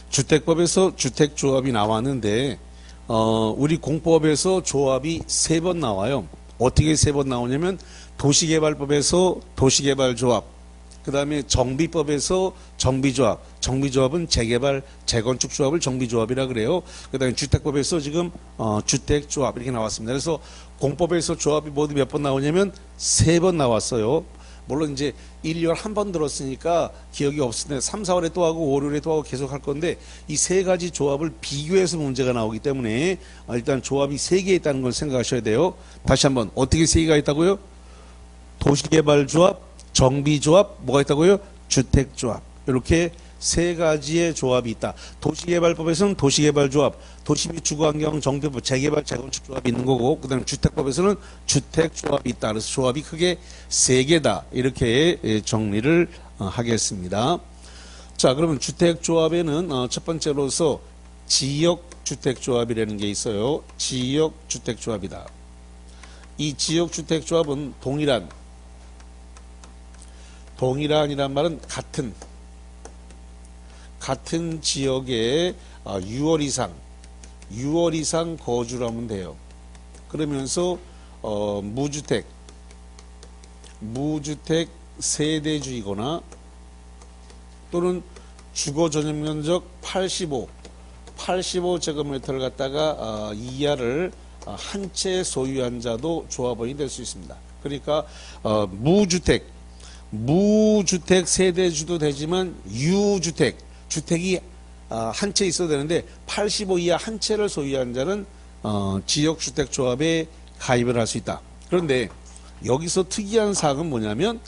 주택법에서 주택조합이 나왔는데 우리 공법에서 조합이 3번 나와요. 어떻게 3번 나오냐면 도시개발법에서 도시개발조합, 그 다음에 정비법에서 정비조합, 정비조합은 재개발, 재건축 조합을 정비조합이라 그래요. 그 다음에 주택법에서 지금 주택조합 이렇게 나왔습니다. 그래서 공법에서 조합이 모두 몇 번 나오냐면 3번 나왔어요. 물론 이제 1, 2월 한 번 들었으니까 기억이 없을 텐데 3, 4월에 또 하고 5, 6월에 또 하고 계속 할 건데 이 3가지 조합을 비교해서 문제가 나오기 때문에 일단 조합이 3개 있다는 걸 생각하셔야 돼요. 다시 한번 어떻게 3개가 있다고요? 도시개발조합, 정비조합, 뭐가 있다고요? 주택조합. 이렇게 3가지의 조합이 있다. 도시개발법에서는 도시개발조합, 도시 및 주거환경 정비법, 재개발, 재건축 조합이 있는 거고, 그 다음에 주택법에서는 주택조합이 있다. 그래서 조합이 크게 3개다. 이렇게 정리를 하겠습니다. 자, 그러면 주택조합에는 첫 번째로서 지역주택조합이라는 게 있어요. 지역주택조합이다. 이 지역주택조합은 동일한이란 말은 같은 지역에 6월 이상 거주를 하면 돼요. 그러면서 무주택 세대주이거나 또는 주거 전용 면적 85제곱미터를 갖다가 이하를 한 채 소유한 자도 조합원이 될 수 있습니다. 그러니까 무주택 세대주도 되지만 주택이 한 채 있어도 되는데 85 이하 한 채를 소유한 자는 지역주택조합에 가입을 할 수 있다. 그런데 여기서 특이한 사항은 뭐냐면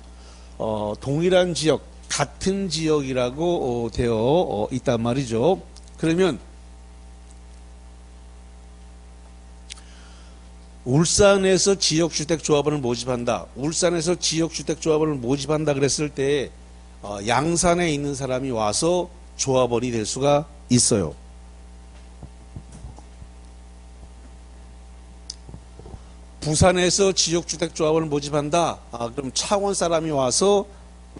동일한 지역, 같은 지역이라고 되어 있단 말이죠. 그러면 울산에서 지역주택조합원을 모집한다. 울산에서 지역주택조합원을 모집한다 그랬을 때 양산에 있는 사람이 와서 조합원이 될 수가 있어요. 부산에서 지역주택조합원을 모집한다. 그럼 창원 사람이 와서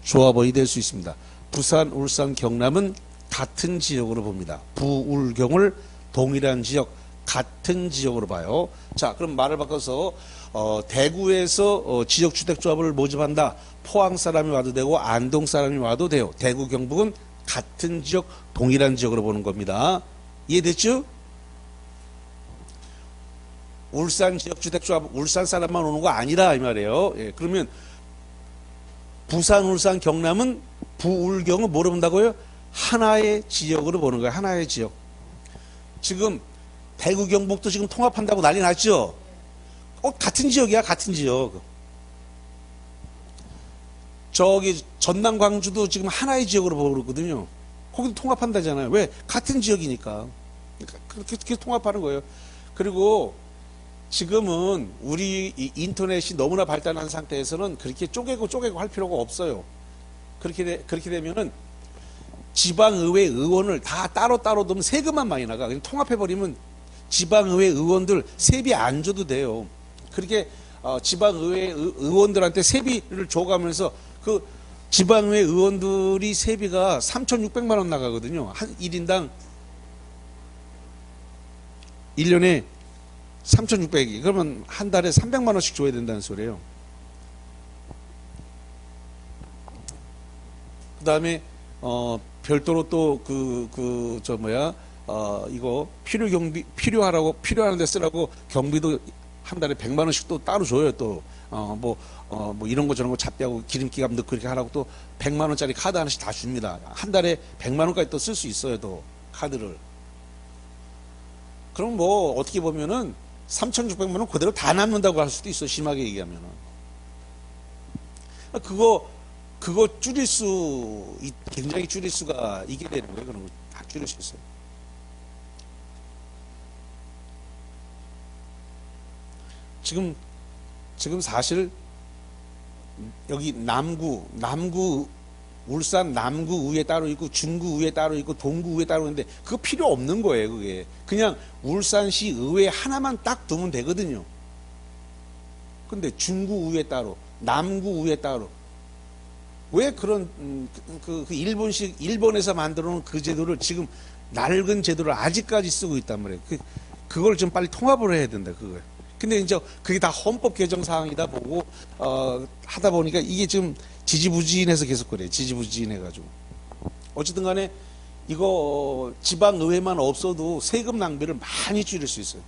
조합원이 될 수 있습니다. 부산, 울산, 경남은 같은 지역으로 봅니다. 부울경을 동일한 지역, 같은 지역으로 봐요. 자, 그럼 말을 바꿔서 대구에서 지역주택조합을 모집한다. 포항 사람이 와도 되고 안동 사람이 와도 돼요. 대구, 경북은 같은 지역, 동일한 지역으로 보는 겁니다. 이해됐죠? 울산 지역주택조합, 울산 사람만 오는 거 아니라 이 말이에요. 예, 그러면 부산, 울산, 경남은 부울경은 뭐로 본다고요? 하나의 지역으로 보는 거예요. 하나의 지역. 지금 대구, 경북도 지금 통합한다고 난리 났죠? 같은 지역이야, 같은 지역. 저기 전남, 광주도 지금 하나의 지역으로 보거든요. 거기도 통합한다잖아요. 왜? 같은 지역이니까. 그렇게 통합하는 거예요. 그리고 지금은 우리 인터넷이 너무나 발달한 상태에서는 그렇게 쪼개고 할 필요가 없어요. 그렇게 되면은 지방의회 의원을 다 따로 두면 세금만 많이 나가. 그냥 통합해버리면 지방의회 의원들 세비 안 줘도 돼요. 그렇게 지방의회 의원들한테 세비를 줘가면서 그 지방의회 의원들이 세비가 3,600만 원 나가거든요. 한 1인당 1년에 3,600이 그러면 한 달에 300만 원씩 줘야 된다는 소리예요. 그 다음에 별도로 또 이거 필요하는 데 쓰라고 경비도 한 달에 100만 원씩 또 따로 줘요. 또 뭐 이런 거 저런 거 잡비하고 기름기값 넣고 그렇게 하라고 또 100만 원짜리 카드 하나씩 다 줍니다. 한 달에 100만 원까지 또 쓸 수 있어요. 또 카드를. 그럼 뭐 어떻게 보면은 3,600만 원 그대로 다 남는다고 할 수도 있어. 심하게 얘기하면은. 그거 굉장히 줄일 수가 있게 되는 거예요. 그런 거 다 줄일 수 있어요. 지금 사실 여기 울산 남구의회 따로 있고 중구의회 따로 있고 동구의회 따로 있는데 그거 필요 없는 거예요. 그게 그냥 울산시 의회 하나만 딱 두면 되거든요. 근데 중구의회 따로 남구의회 따로 왜 그런 일본에서 만들어 놓은 그 제도를 지금 낡은 제도를 아직까지 쓰고 있단 말이에요. 그걸 좀 빨리 통합을 해야 된다, 그거예요. 근데 이제 그게 다 헌법 개정 사항이다 보고, 하다 보니까 이게 지금 지지부진해서 계속 그래. 지지부진해가지고. 어쨌든 간에 이거 지방의회만 없어도 세금 낭비를 많이 줄일 수 있어요.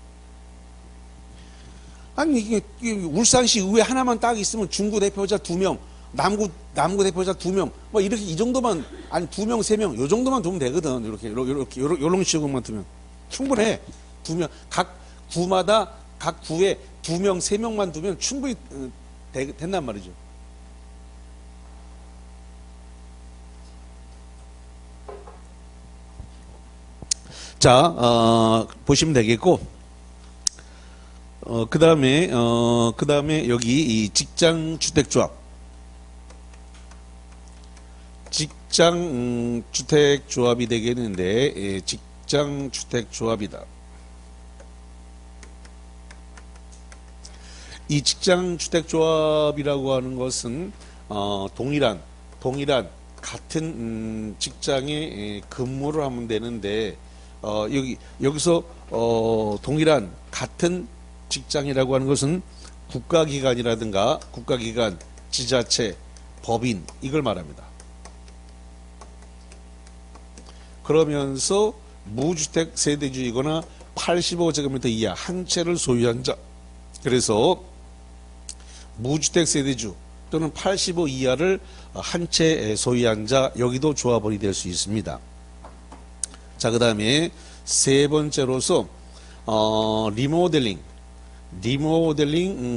아니, 이게 울산시 의회 하나만 딱 있으면 중구 대표자 2명, 남구 대표자 2명, 뭐 이렇게 이 정도만, 아니 2명, 3명, 요 정도만 두면 되거든. 요런 식으로만 두면 충분해. 2명, 각 구마다 각 구에 2명, 3명만 두면 충분히 된단 말이죠. 자, 보시면 되겠고, 그 다음에 여기 이 직장주택조합. 직장주택조합이 되겠는데, 예, 직장주택조합이다. 이 직장주택조합이라고 하는 것은, 동일한 같은 직장에 근무를 하면 되는데, 여기서 동일한 같은 직장이라고 하는 것은 국가기관이라든가 국가기관, 지자체, 법인 이걸 말합니다. 그러면서 무주택 세대주이거나 85제곱미터 이하 한 채를 소유한 자, 그래서 무주택 세대주 또는 85 이하를 한 채 소유한 자, 여기도 조합원이 될 수 있습니다. 자, 그 다음에 세 번째로서 리모델링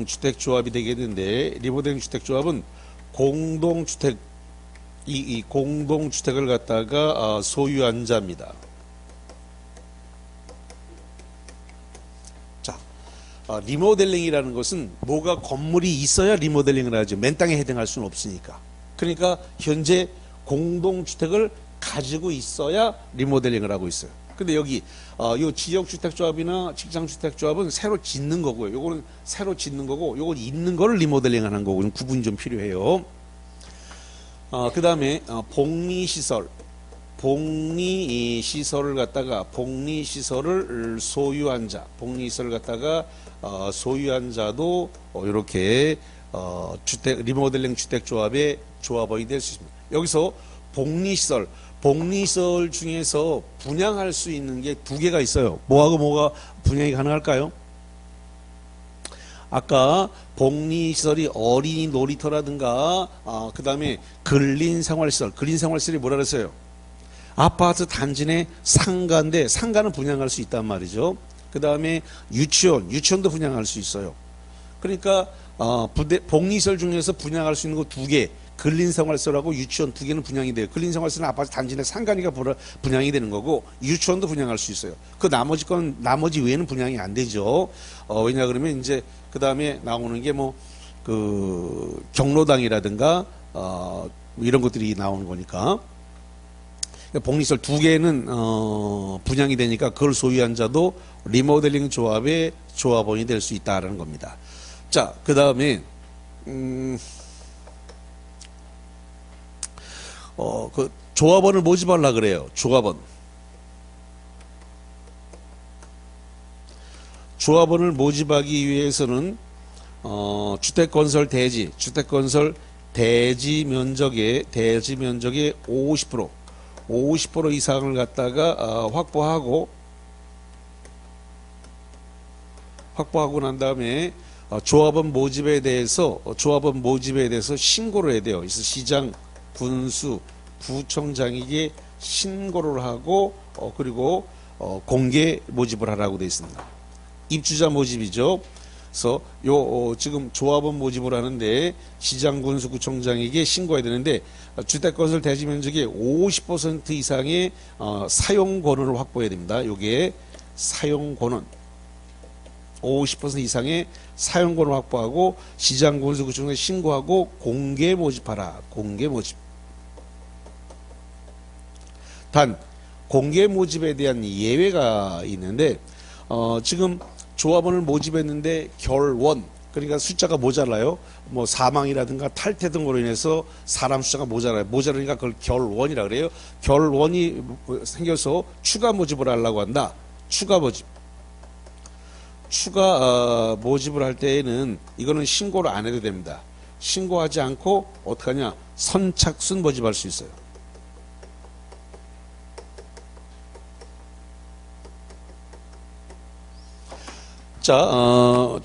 주택조합이 되겠는데, 리모델링 주택조합은 공동주택, 이 공동주택을 갖다가 소유한 자입니다. 자, 리모델링이라는 것은 뭐가 건물이 있어야 리모델링을 하죠. 맨 땅에 해당할 수는 없으니까. 그러니까 현재 공동주택을 가지고 있어야 리모델링을 하고 있어요. 근데 여기 요 지역주택조합이나 직장주택조합은 새로 짓는 거고요. 요거는 새로 짓는 거고, 요건 있는 거를 리모델링 하는 거고, 구분이 좀 필요해요. 그 다음에 복리시설을 갖다가 복리시설을 소유한 자, 복리시설을 갖다가 소유한 자도 이렇게 리모델링 주택조합의 조합원이 될 수 있습니다. 여기서 복리시설 중에서 분양할 수 있는 게 2개가 있어요. 뭐하고 뭐가 분양이 가능할까요? 아까 복리시설이 어린이 놀이터라든가, 그 다음에 근린생활시설이 뭐라 그랬어요? 아파트 단지 내 상가인데, 상가는 분양할 수 있단 말이죠. 그 다음에 유치원도 분양할 수 있어요. 그러니까 복리시설 중에서 분양할 수 있는 거 2개, 근린생활시설하고 유치원 2개는 분양이 돼요. 근린생활시설은 아파트 단지 내 상가니까 분양이 되는 거고, 유치원도 분양할 수 있어요. 그 나머지 외에는 분양이 안 되죠. 왜냐 그러면 이제 그 다음에 나오는 게 경로당이라든가 이런 것들이 나오는 거니까. 복리시설 2개는 분양이 되니까 그걸 소유한 자도 리모델링 조합의 조합원이 될 수 있다라는 겁니다. 자, 그 다음에 그 조합원을 모집하려고 그래요. 조합원을 모집하기 위해서는 주택건설 대지 면적의 50% 이상을 갖다가 확보하고 난 다음에 조합원 모집에 대해서 신고를 해야 돼요. 그래서 시장, 군수, 구청장에게 신고를 하고 그리고 공개 모집을 하라고 되어 있습니다. 입주자 모집이죠. 그래서 지금 조합원 모집을 하는데 시장, 군수, 구청장에게 신고해야 되는데, 주택건설 대지 면적의 50% 이상의 사용 권원을 확보해야 됩니다. 요게 사용 권원, 50% 이상의 사용 권을 확보하고 시장, 군수, 구청장에 신고하고 공개 모집하라. 공개 모집. 단 공개 모집에 대한 예외가 있는데, 지금 조합원을 모집했는데 결원, 그러니까 숫자가 모자라요. 뭐 사망이라든가 탈퇴 등으로 인해서 사람 숫자가 모자라니까 그걸 결원이라 그래요. 결원이 생겨서 추가 모집을 하려고 한다. 추가 모집. 추가 모집을 할 때에는 이거는 신고를 안 해도 됩니다. 신고하지 않고 어떡하냐? 선착순 모집할 수 있어요. 자,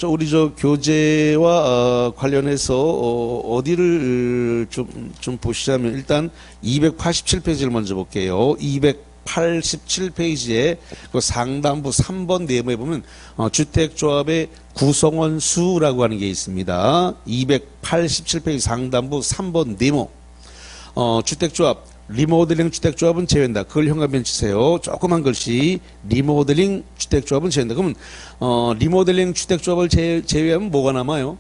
우리 교재와 관련해서 어디를 좀 보시자면 일단 287페이지를 먼저 볼게요. 287페이지에 그 상단부 3번 네모에 보면 주택조합의 구성원 수라고 하는 게 있습니다. 287페이지 상단부 3번 네모. 주택조합 리모델링 주택조합은 제외한다. 그걸 현관변 치세요. 조그만 글씨 리모델링 주택조합은 제외한다. 그러면 리모델링 주택조합을 제외하면 뭐가 남아요?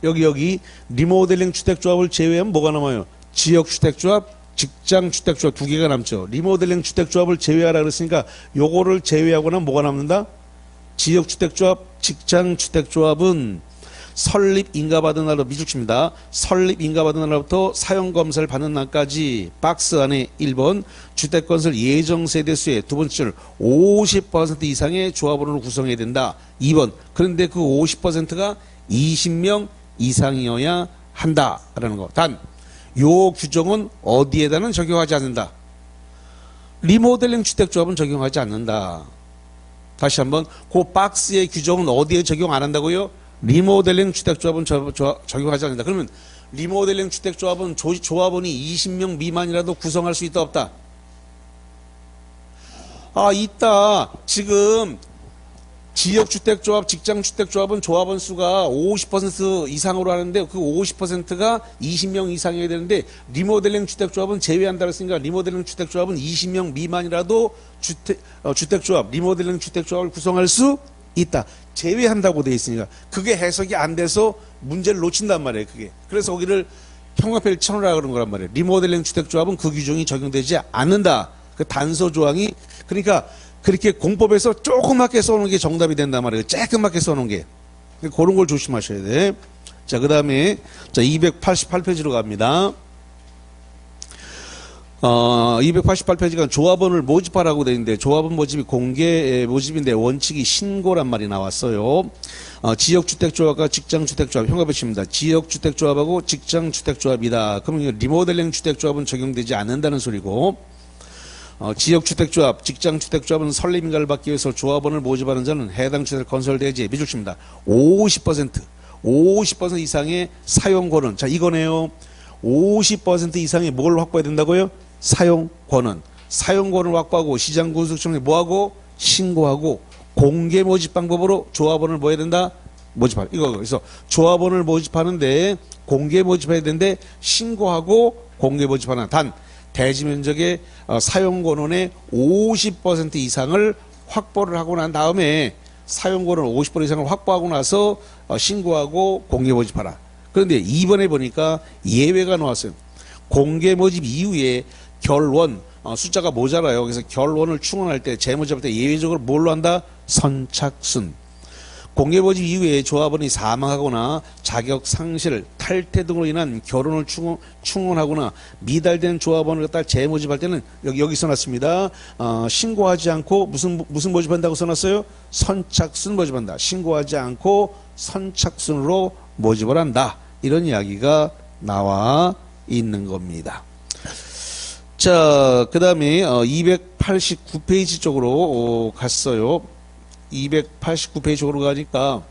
여기 리모델링 주택조합을 제외하면 뭐가 남아요? 지역주택조합, 직장주택조합 두 개가 남죠. 리모델링 주택조합을 제외하라 그랬으니까 요거를 제외하고 나면 뭐가 남는다? 지역주택조합, 직장주택조합은 설립 인가받은 날로 미줄칩니다. 설립 인가받은 날부터 사용검사를 받는 날까지 박스 안에 1번 주택건설 예정세대수의 두 번째를 50% 이상의 조합원으로 구성해야 된다. 2번 그런데 그 50%가 20명 이상이어야 한다라는 거. 단 요 규정은 어디에다는 적용하지 않는다. 리모델링 주택조합은 적용하지 않는다. 다시 한번 그 박스의 규정은 어디에 적용 안 한다고요? 리모델링 주택조합은 적용하지 않는다. 그러면 리모델링 주택조합은 조합원이 20명 미만이라도 구성할 수 있다 없다? 있다. 지금 지역주택조합, 직장주택조합은 조합원 수가 50% 이상으로 하는데 그 50%가 20명 이상이어야 되는데 리모델링 주택조합은 제외한다 그랬으니까 리모델링 주택조합은 20명 미만이라도 주택조합, 리모델링 주택조합을 구성할 수 있다. 제외한다고 돼 있으니까 그게 해석이 안 돼서 문제를 놓친단 말이에요. 그게. 그래서 거기를 형광펜을 쳐놓으라 그런 거란 말이에요. 리모델링 주택조합은 그 규정이 적용되지 않는다. 그 단서 조항이 그러니까 그렇게 공법에서 조그맣게 써놓은 게 정답이 된단 말이에요. 쬐끄맣게 써놓은 게. 그런 걸 조심하셔야 돼. 자, 그 다음에 288페이지로 갑니다. 288페이지가 조합원을 모집하라고 되어 있는데 조합원 모집이 공개 모집인데 원칙이 신고란 말이 나왔어요. 지역주택조합과 직장주택조합 형광펜 칩니다. 지역주택조합하고 직장주택조합이다. 그러면 리모델링 주택조합은 적용되지 않는다는 소리고 지역주택조합, 직장주택조합은 설립인가를 받기 위해서 조합원을 모집하는 자는 해당 주택 건설대지에 미줄칩니다. 50% 이상의 사용권은 자 이거네요. 50% 이상의 뭘 확보해야 된다고요? 사용권은. 사용권을 확보하고 시장군수청에 뭐하고? 신고하고 공개 모집 방법으로 조합원을 뭐 해야 된다? 모집할. 이거 그래서 조합원을 모집하는데 공개 모집해야 되는데 신고하고 공개 모집하는 단 대지 면적의 사용권원의 50% 이상을 확보를 하고 난 다음에 사용권을 50% 이상을 확보하고 나서 신고하고 공개 모집하라. 그런데 2번에 보니까 예외가 나왔어요. 공개 모집 이후에 결원 숫자가 모자라요. 그래서 결원을 충원할 때 재모집할 때 예외적으로 뭘로 한다? 선착순. 공개 모집 이후에 조합원이 사망하거나 자격 상실, 탈퇴 등으로 인한 결혼을 충원하거나 미달된 조합원을 갖다 재모집할 때는 여기 써놨습니다. 신고하지 않고 무슨 모집한다고 써놨어요? 선착순 모집한다. 신고하지 않고 선착순으로 모집을 한다. 이런 이야기가 나와 있는 겁니다. 자, 그 다음에 289페이지 쪽으로 갔어요. 289페이지 쪽으로 가니까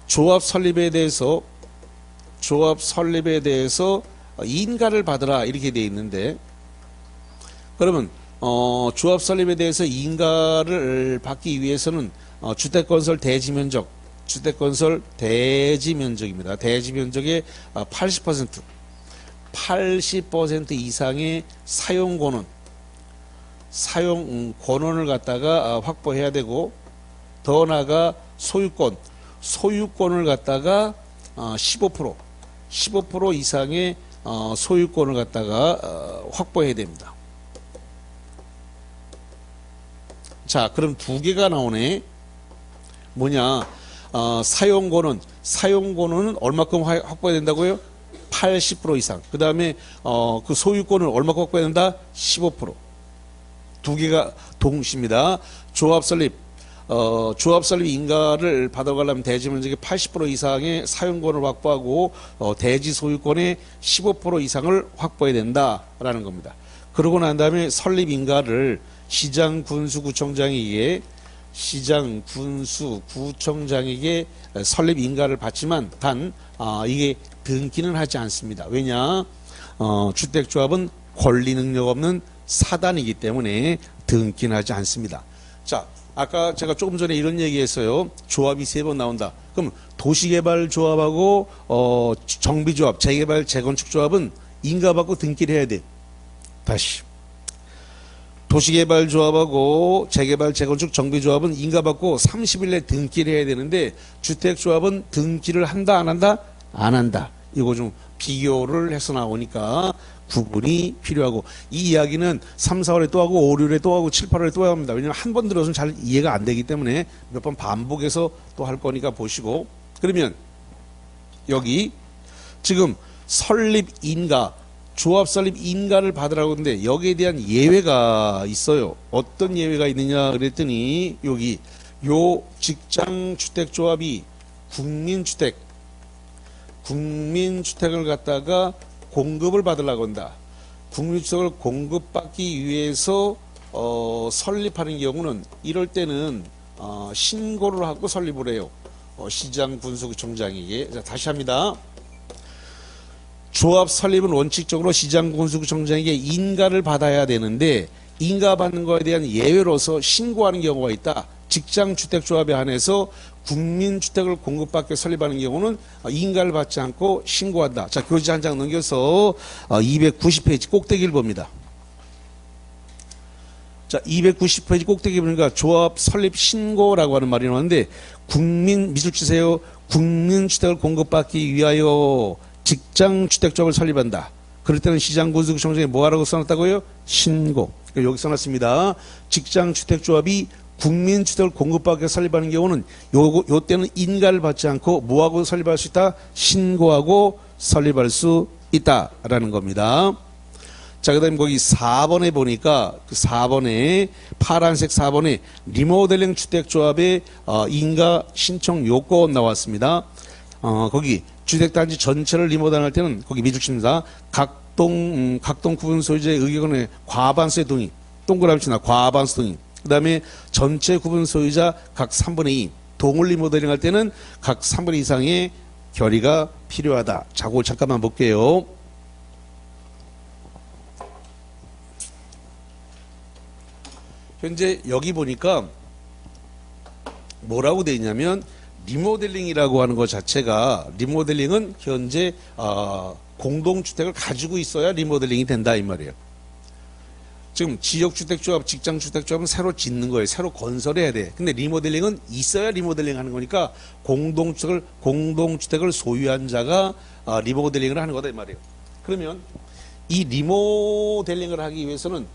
조합 설립에 대해서 인가를 받으라 이렇게 되어 있는데 그러면 조합 설립에 대해서 인가를 받기 위해서는 주택건설 대지면적 대지면적입니다. 대지면적의 80% 이상의 사용권을 갖다가 확보해야 되고 더 나아가 소유권을 갖다가 15% 이상의 소유권을 갖다가 확보해야 됩니다. 자, 그럼 두 개가 나오네. 뭐냐? 사용권은 얼마큼 확보해야 된다고요? 80% 이상. 그 다음에 그 소유권을 얼마큼 확보해야 된다? 15%. 두 개가 동시입니다. 조합 설립 조합 설립 인가를 받아가려면 대지 면적의 80% 이상의 사용권을 확보하고 대지 소유권의 15% 이상을 확보해야 된다라는 겁니다. 그러고 난 다음에 설립 인가를 시장, 군수, 구청장에게 설립 인가를 받지만 단 이게 등기는 하지 않습니다. 왜냐? 주택조합은 권리 능력 없는 사단이기 때문에 등기는 하지 않습니다. 자, 아까 제가 조금 전에 이런 얘기했어요. 조합이 3번 나온다. 그럼 도시개발조합하고 정비조합, 재개발, 재건축조합은 인가받고 등기를 해야 돼. 다시. 도시개발조합하고 재개발, 재건축, 정비조합은 인가받고 30일 내 등기를 해야 되는데 주택조합은 등기를 한다, 안 한다? 안 한다. 이거 좀 비교를 해서 나오니까 구분이 필요하고, 이 이야기는 3, 4월에 또 하고 5, 6월에 또 하고 7, 8월에 또 합니다. 왜냐하면 한 번 들어서는 잘 이해가 안 되기 때문에 몇 번 반복해서 또 할 거니까 보시고. 그러면 여기 지금 설립 인가, 조합 설립 인가를 받으라고 하는데 여기에 대한 예외가 있어요. 어떤 예외가 있느냐 그랬더니 여기 요 직장주택조합이 국민주택을 갖다가 공급을 받으려고 한다. 국민주택을 공급받기 위해서 설립하는 경우는 이럴 때는 신고를 하고 설립을 해요. 시장, 군수구청장에게. 자, 다시 합니다. 조합 설립은 원칙적으로 시장, 군수구청장에게 인가를 받아야 되는데 인가받는 거에 대한 예외로서 신고하는 경우가 있다. 직장주택조합에 한해서 국민주택을 공급받게 설립하는 경우는 인가를 받지 않고 신고한다. 자, 교지 한 장 넘겨서 290페이지 꼭대기를 봅니다. 자, 290페이지 꼭대기 보니까 조합 설립 신고라고 하는 말이 나오는데 밑줄 치세요. 국민주택을 공급받기 위하여 직장주택조합을 설립한다. 그럴 때는 시장, 군수구청장에 뭐하라고 써놨다고요? 신고. 그러니까 여기 써놨습니다. 직장주택조합이 국민주택을 공급받게 설립하는 경우는 요 때는 인가를 받지 않고 뭐하고 설립할 수 있다? 신고하고 설립할 수 있다라는 겁니다. 자, 그 다음에 거기 4번에 보니까 그 4번에 파란색 4번에 리모델링 주택조합의 인가 신청 요건 나왔습니다. 거기 주택단지 전체를 리모델링할 때는 거기 미줄칩니다. 각동 구분 소유자의 의견에 과반수의 동의, 동그라미 치나 과반수 동의. 그 다음에 전체 구분 소유자 각 3분의 2 동을 리모델링 할 때는 각 3분의 2 이상의 결의가 필요하다. 자, 그거 잠깐만 볼게요. 현재 여기 보니까 뭐라고 되어 있냐면 리모델링이라고 하는 것 자체가, 리모델링은 현재 공동주택을 가지고 있어야 리모델링이 된다 이 말이에요. 지금 지역주택조합, 직장주택조합은 새로 짓는 거예요. 새로 건설해야 돼. 근데 리모델링은 있어야 리모델링 하는 거니까 공동주택을 소유한 자가 리모델링을 하는 거다 이 말이에요. 그러면 이 리모델링을 하기 위해서는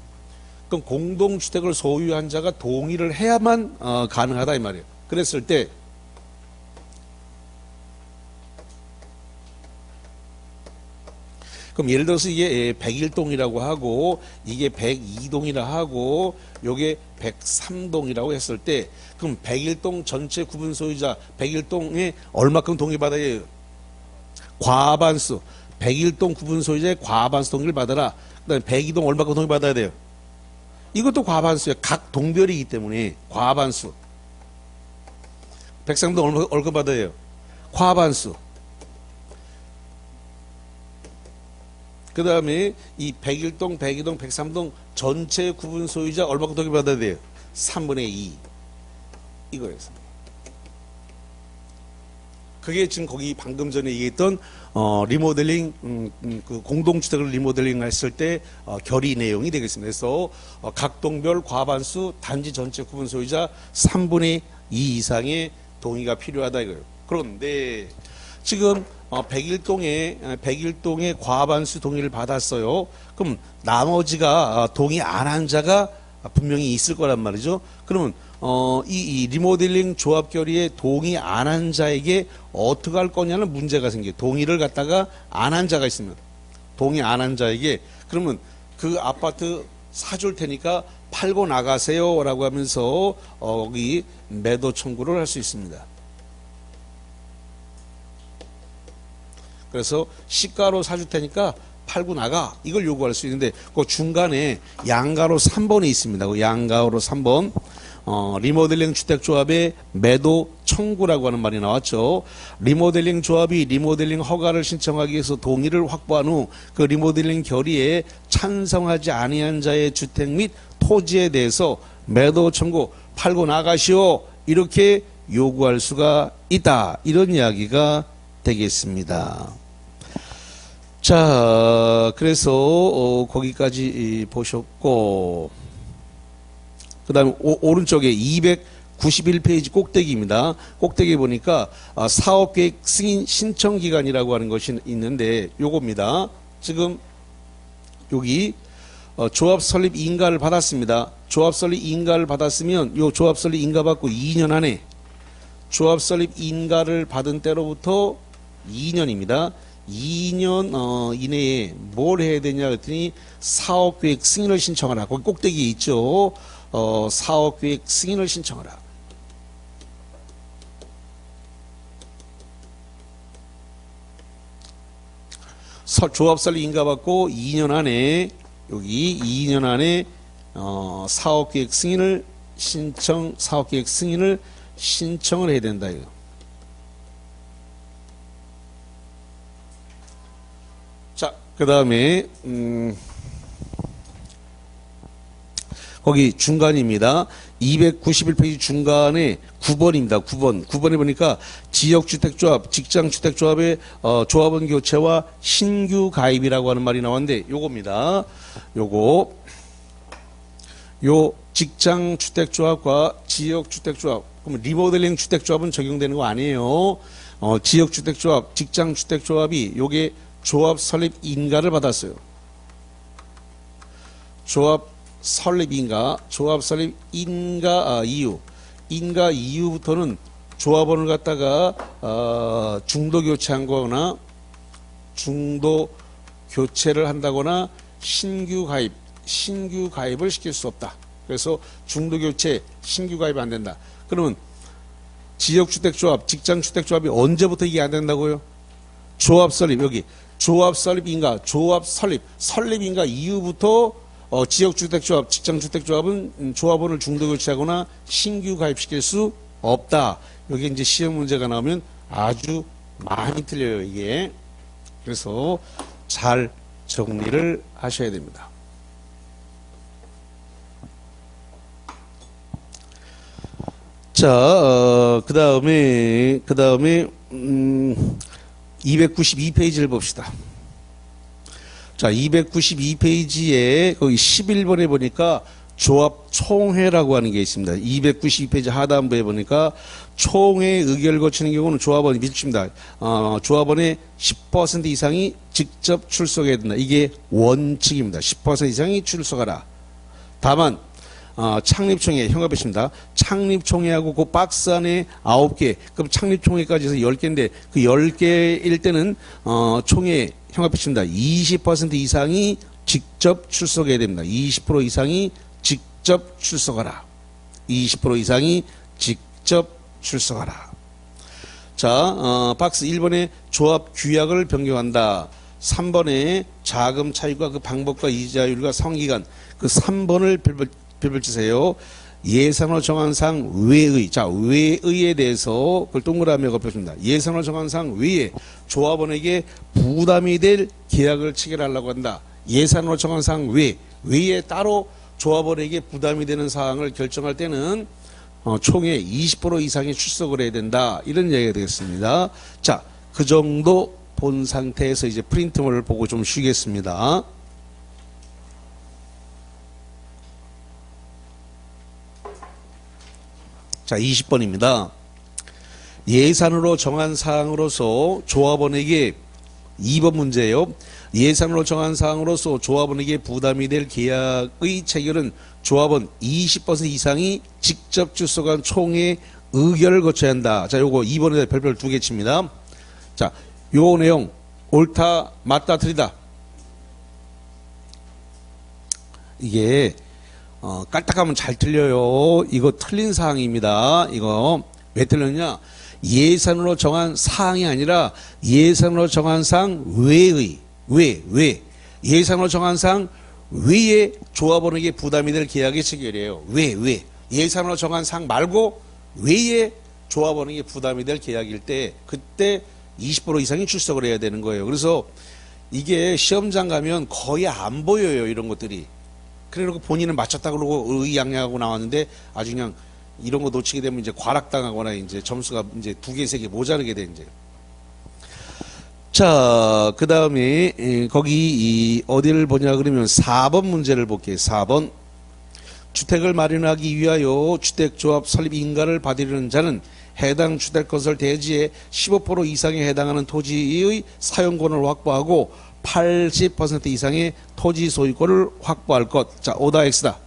그럼 공동주택을 소유한 자가 동의를 해야만 가능하다 이 말이에요. 그랬을 때 그럼 예를 들어서 이게 101동이라고 하고 이게 102동이라 하고 요게 103동이라고 했을 때 그럼 101동 전체 구분 소유자 101동에 얼마큼 동의받아야 해요? 과반수. 101동 구분 소유자의 과반수 동의를 받아라. 그 다음에 102동 얼마큼 동의받아야 돼요? 이것도 과반수예요. 각 동별이기 때문에 과반수. 103동 얼마 받아야 해요? 과반수. 그 다음에 이 101동, 102동, 103동 전체 구분 소유자 얼마큼 동의받아야 돼요? 3분의 2. 이거였어요. 그게 지금 거기 방금 전에 얘기했던 리모델링, 그 공동주택을 리모델링 했을 때 결의 내용이 되겠습니다. 그래서 각 동별 과반수 단지 전체 구분 소유자 3분의 2 이상의 동의가 필요하다 이거예요. 그런데 지금 101동에 과반수 동의를 받았어요. 그럼 나머지가 동의 안 한 자가 분명히 있을 거란 말이죠. 그러면 이 리모델링 조합 결의에 동의 안 한 자에게 어떻게 할 거냐는 문제가 생겨요. 동의를 갖다가 안 한 자가 있으면 동의 안 한 자에게 그러면 그 아파트 사줄 테니까 팔고 나가세요 라고 하면서 여기 매도 청구를 할 수 있습니다. 그래서 시가로 사줄 테니까 팔고 나가 이걸 요구할 수 있는데 그 중간에 양가로 3번이 있습니다. 그 양가로 3번 리모델링 주택조합의 매도 청구라고 하는 말이 나왔죠. 리모델링 조합이 리모델링 허가를 신청하기 위해서 동의를 확보한 후 그 리모델링 결의에 찬성하지 아니한 자의 주택 및 토지에 대해서 매도 청구 팔고 나가시오 이렇게 요구할 수가 있다. 이런 이야기가 되겠습니다. 자, 그래서 거기까지 보셨고 그 다음에 오른쪽에 291페이지 꼭대기입니다. 꼭대기에 보니까 사업계획 승인 신청기간이라고 하는 것이 있는데 요겁니다. 지금 여기 조합 설립 인가를 받았습니다. 조합 설립 인가를 받았으면 요 조합 설립 인가 받고 2년 안에 조합 설립 인가를 받은 때로부터 2년입니다. 2년 이내에 뭘 해야 되냐 그랬더니 사업계획 승인을 신청하라. 거기 꼭대기에 있죠. 사업계획 승인을 신청하라. 조합 설립 인가 받고 2년 안에 여기 2년 안에 사업계획 승인을 사업계획 승인을 신청을 해야 된다 이거. 자, 그 다음에 거기 중간입니다. 291페이지 중간에 9번입니다. 9번에 보니까 지역주택조합, 직장주택조합의 조합원 교체와 신규 가입이라고 하는 말이 나왔는데 요겁니다. 요 직장주택조합과 지역주택조합, 그럼 리모델링 주택조합은 적용되는 거 아니에요. 지역주택조합, 직장주택조합이 요게 조합 설립 인가를 받았어요. 조합 설립 인가 인가 이후부터는 조합원을 갖다가 중도 교체한 거나 중도 교체를 한다거나 신규 가입을 시킬 수 없다. 그래서 중도 교체, 신규 가입 안 된다. 그러면 지역주택조합, 직장주택조합이 언제부터 이게 안 된다고요? 조합 설립 여기 조합 설립 인가, 설립 인가 이후부터 지역주택조합, 직장주택조합은 조합원을 중도 교체하거나 신규 가입시킬 수 없다. 여기 이제 시험 문제가 나오면 아주 많이 틀려요, 이게. 그래서 잘 정리를 하셔야 됩니다. 자, 그 다음에 292페이지를 봅시다. 자, 292페이지에 거기 11번에 보니까 조합 총회라고 하는 게 있습니다. 292페이지 하단부에 보니까 총회 의결을 거치는 경우는 조합원이 밀집니다. 조합원의 10% 이상이 직접 출석해야 된다. 이게 원칙입니다. 10% 이상이 출석하라. 다만 창립총회 형합했습니다. 창립총회하고 그 박스 안에 9개, 그럼 창립총회까지 해서 10개인데 그 10개일 때는 총회 형합했습니다. 20% 이상이 직접 출석해야 됩니다. 20% 이상이 직접 출석하라. 20% 이상이 직접 출석하라. 자, 박스 1번에 조합 규약을 변경한다. 3번에 자금 차입과 그 방법과 이자율과 상환기간, 그 3번을 별별치세요. 예산으로 정한 상 외의. 자, 외의에 대해서 그걸 동그라미에 곱해줍니다. 예산으로 정한 상 외에 조합원에게 부담이 될 계약을 체결하려고 한다. 예산으로 정한 상 외에 따로 조합원에게 부담이 되는 사항을 결정할 때는 총회 20% 이상의 출석을 해야 된다. 이런 얘기가 되겠습니다. 자, 그 정도 본 상태에서 이제 프린트물을 보고 좀 쉬겠습니다. 자, 20번입니다. 예산으로 정한 사항으로서 조합원에게 2번 문제예요. 예산으로 정한 사항으로서 조합원에게 부담이 될 계약의 체결은 조합원 20% 이상이 직접 출석한 총회 의결을 거쳐야 한다. 자, 요거 2번에 별별 2개 칩니다. 자, 요 내용 옳다, 맞다, 틀리다. 이게 깔딱하면 잘 틀려요. 이거 틀린 사항입니다. 이거 왜 틀렸냐? 예산으로 정한 사항이 아니라 예산으로 정한 사항 외의 왜 예산으로 정한 사항 외에 조합원에게 게 부담이 될 계약의 체결이에요. 왜 예산으로 정한 사항 말고 외에 조합원에게 부담이 될 계약일 때 그때 20% 이상이 출석을 해야 되는 거예요. 그래서 이게 시험장 가면 거의 안 보여요. 이런 것들이. 그래놓고 본인은 맞췄다 그러고 의양양하고 나왔는데 아주 그냥 이런 거 놓치게 되면 이제 과락당하거나 이제 점수가 이제 2개, 3개 모자르게 돼 이제. 자, 그 다음에 거기 어디를 보냐 그러면 4번 문제를 볼게요. 4번. 주택을 마련하기 위하여 주택조합 설립 인가를 받으려는 자는 해당 주택건설 대지의 15% 이상에 해당하는 토지의 사용권을 확보하고 80% 이상의 토지 소유권을 확보할 것. 자, 오다 X다.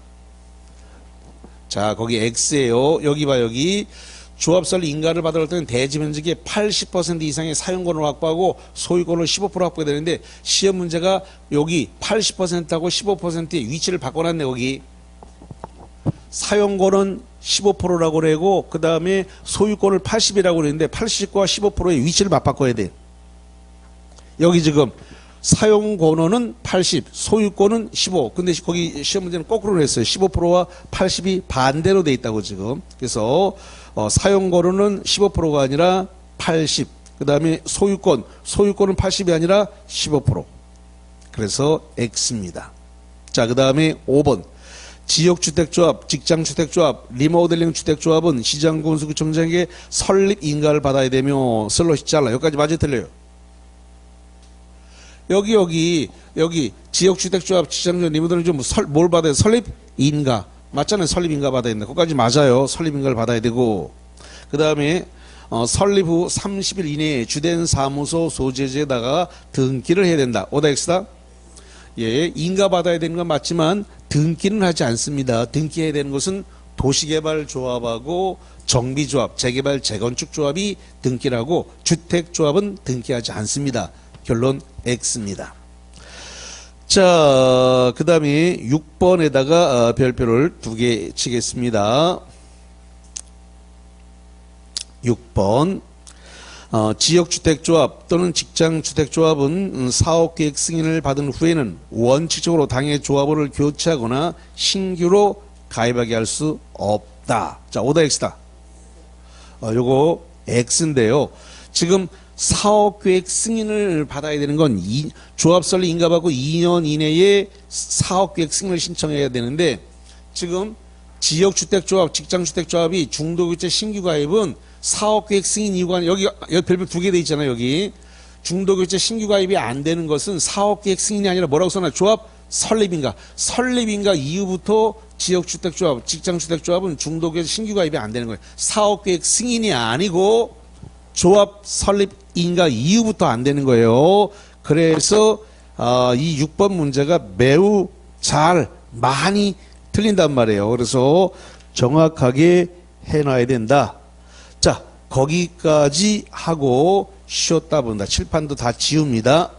자, 거기 X예요. 여기 봐, 여기. 조합설 인가를 받을 때는 대지 면적의 80% 이상의 사용권을 확보하고 소유권을 15% 확보해야 되는데 시험 문제가 여기 80%하고 15%의 위치를 바꿔놨네, 거기. 사용권은 15%라고 그러고 그 다음에 소유권을 80이라고 그랬는데 80과 15%의 위치를 맞바꿔야 돼. 여기 지금 사용권은 80, 소유권은 15. 근데 거기 시험 문제는 거꾸로 했어요. 15%와 80이 반대로 돼 있다고 지금. 그래서 사용권은 15%가 아니라 80. 그 다음에 소유권은 80이 아니라 15%. 그래서 X입니다. 자, 그 다음에 5번. 지역주택조합, 직장주택조합, 리모델링 주택조합은 시장군수구청장에게 설립 인가를 받아야 되며 슬롯이 잘라. 여기까지 맞아 틀려요. 여기 지역주택조합, 직장주택, 리모델링 좀 뭘 받아야 돼? 설립 인가. 맞잖아요. 설립 인가 받아야 된다. 거기까지 맞아요. 설립 인가를 받아야 되고. 그 다음에 설립 후 30일 이내에 주된 사무소 소재지에다가 등기를 해야 된다. 오다 X다. 예, 인가 받아야 되는 건 맞지만 등기는 하지 않습니다. 등기해야 되는 것은 도시개발조합하고 정비조합, 재개발, 재건축조합이 등기를 하고 주택조합은 등기하지 않습니다. 결론 X입니다. 자, 그 다음에 6번에다가 별표를 2개 치겠습니다. 6번. 지역주택조합 또는 직장주택조합은 사업계획 승인을 받은 후에는 원칙적으로 당해 조합원을 교체하거나 신규로 가입하게 할 수 없다. 자, 오다 X다. 요거 X인데요. 지금 사업계획 승인을 받아야 되는 건 조합설립 인가받고 2년 이내에 사업계획 승인을 신청해야 되는데 지금 지역주택조합, 직장주택조합이 중도교체 신규 가입은 사업계획 승인 이유가 여기 별표 2개 돼 있잖아요. 여기 중도교체 신규 가입이 안 되는 것은 사업계획 승인이 아니라 뭐라고 써놔? 조합 설립인가. 설립인가 이후부터 지역주택조합, 직장주택조합은 중도교체 신규 가입이 안 되는 거예요. 사업계획 승인이 아니고 조합 설립인가 이후부터 안 되는 거예요. 그래서 이 6번 문제가 매우 많이 틀린단 말이에요. 그래서 정확하게 해놔야 된다. 자, 거기까지 하고 쉬었다 본다. 칠판도 다 지웁니다.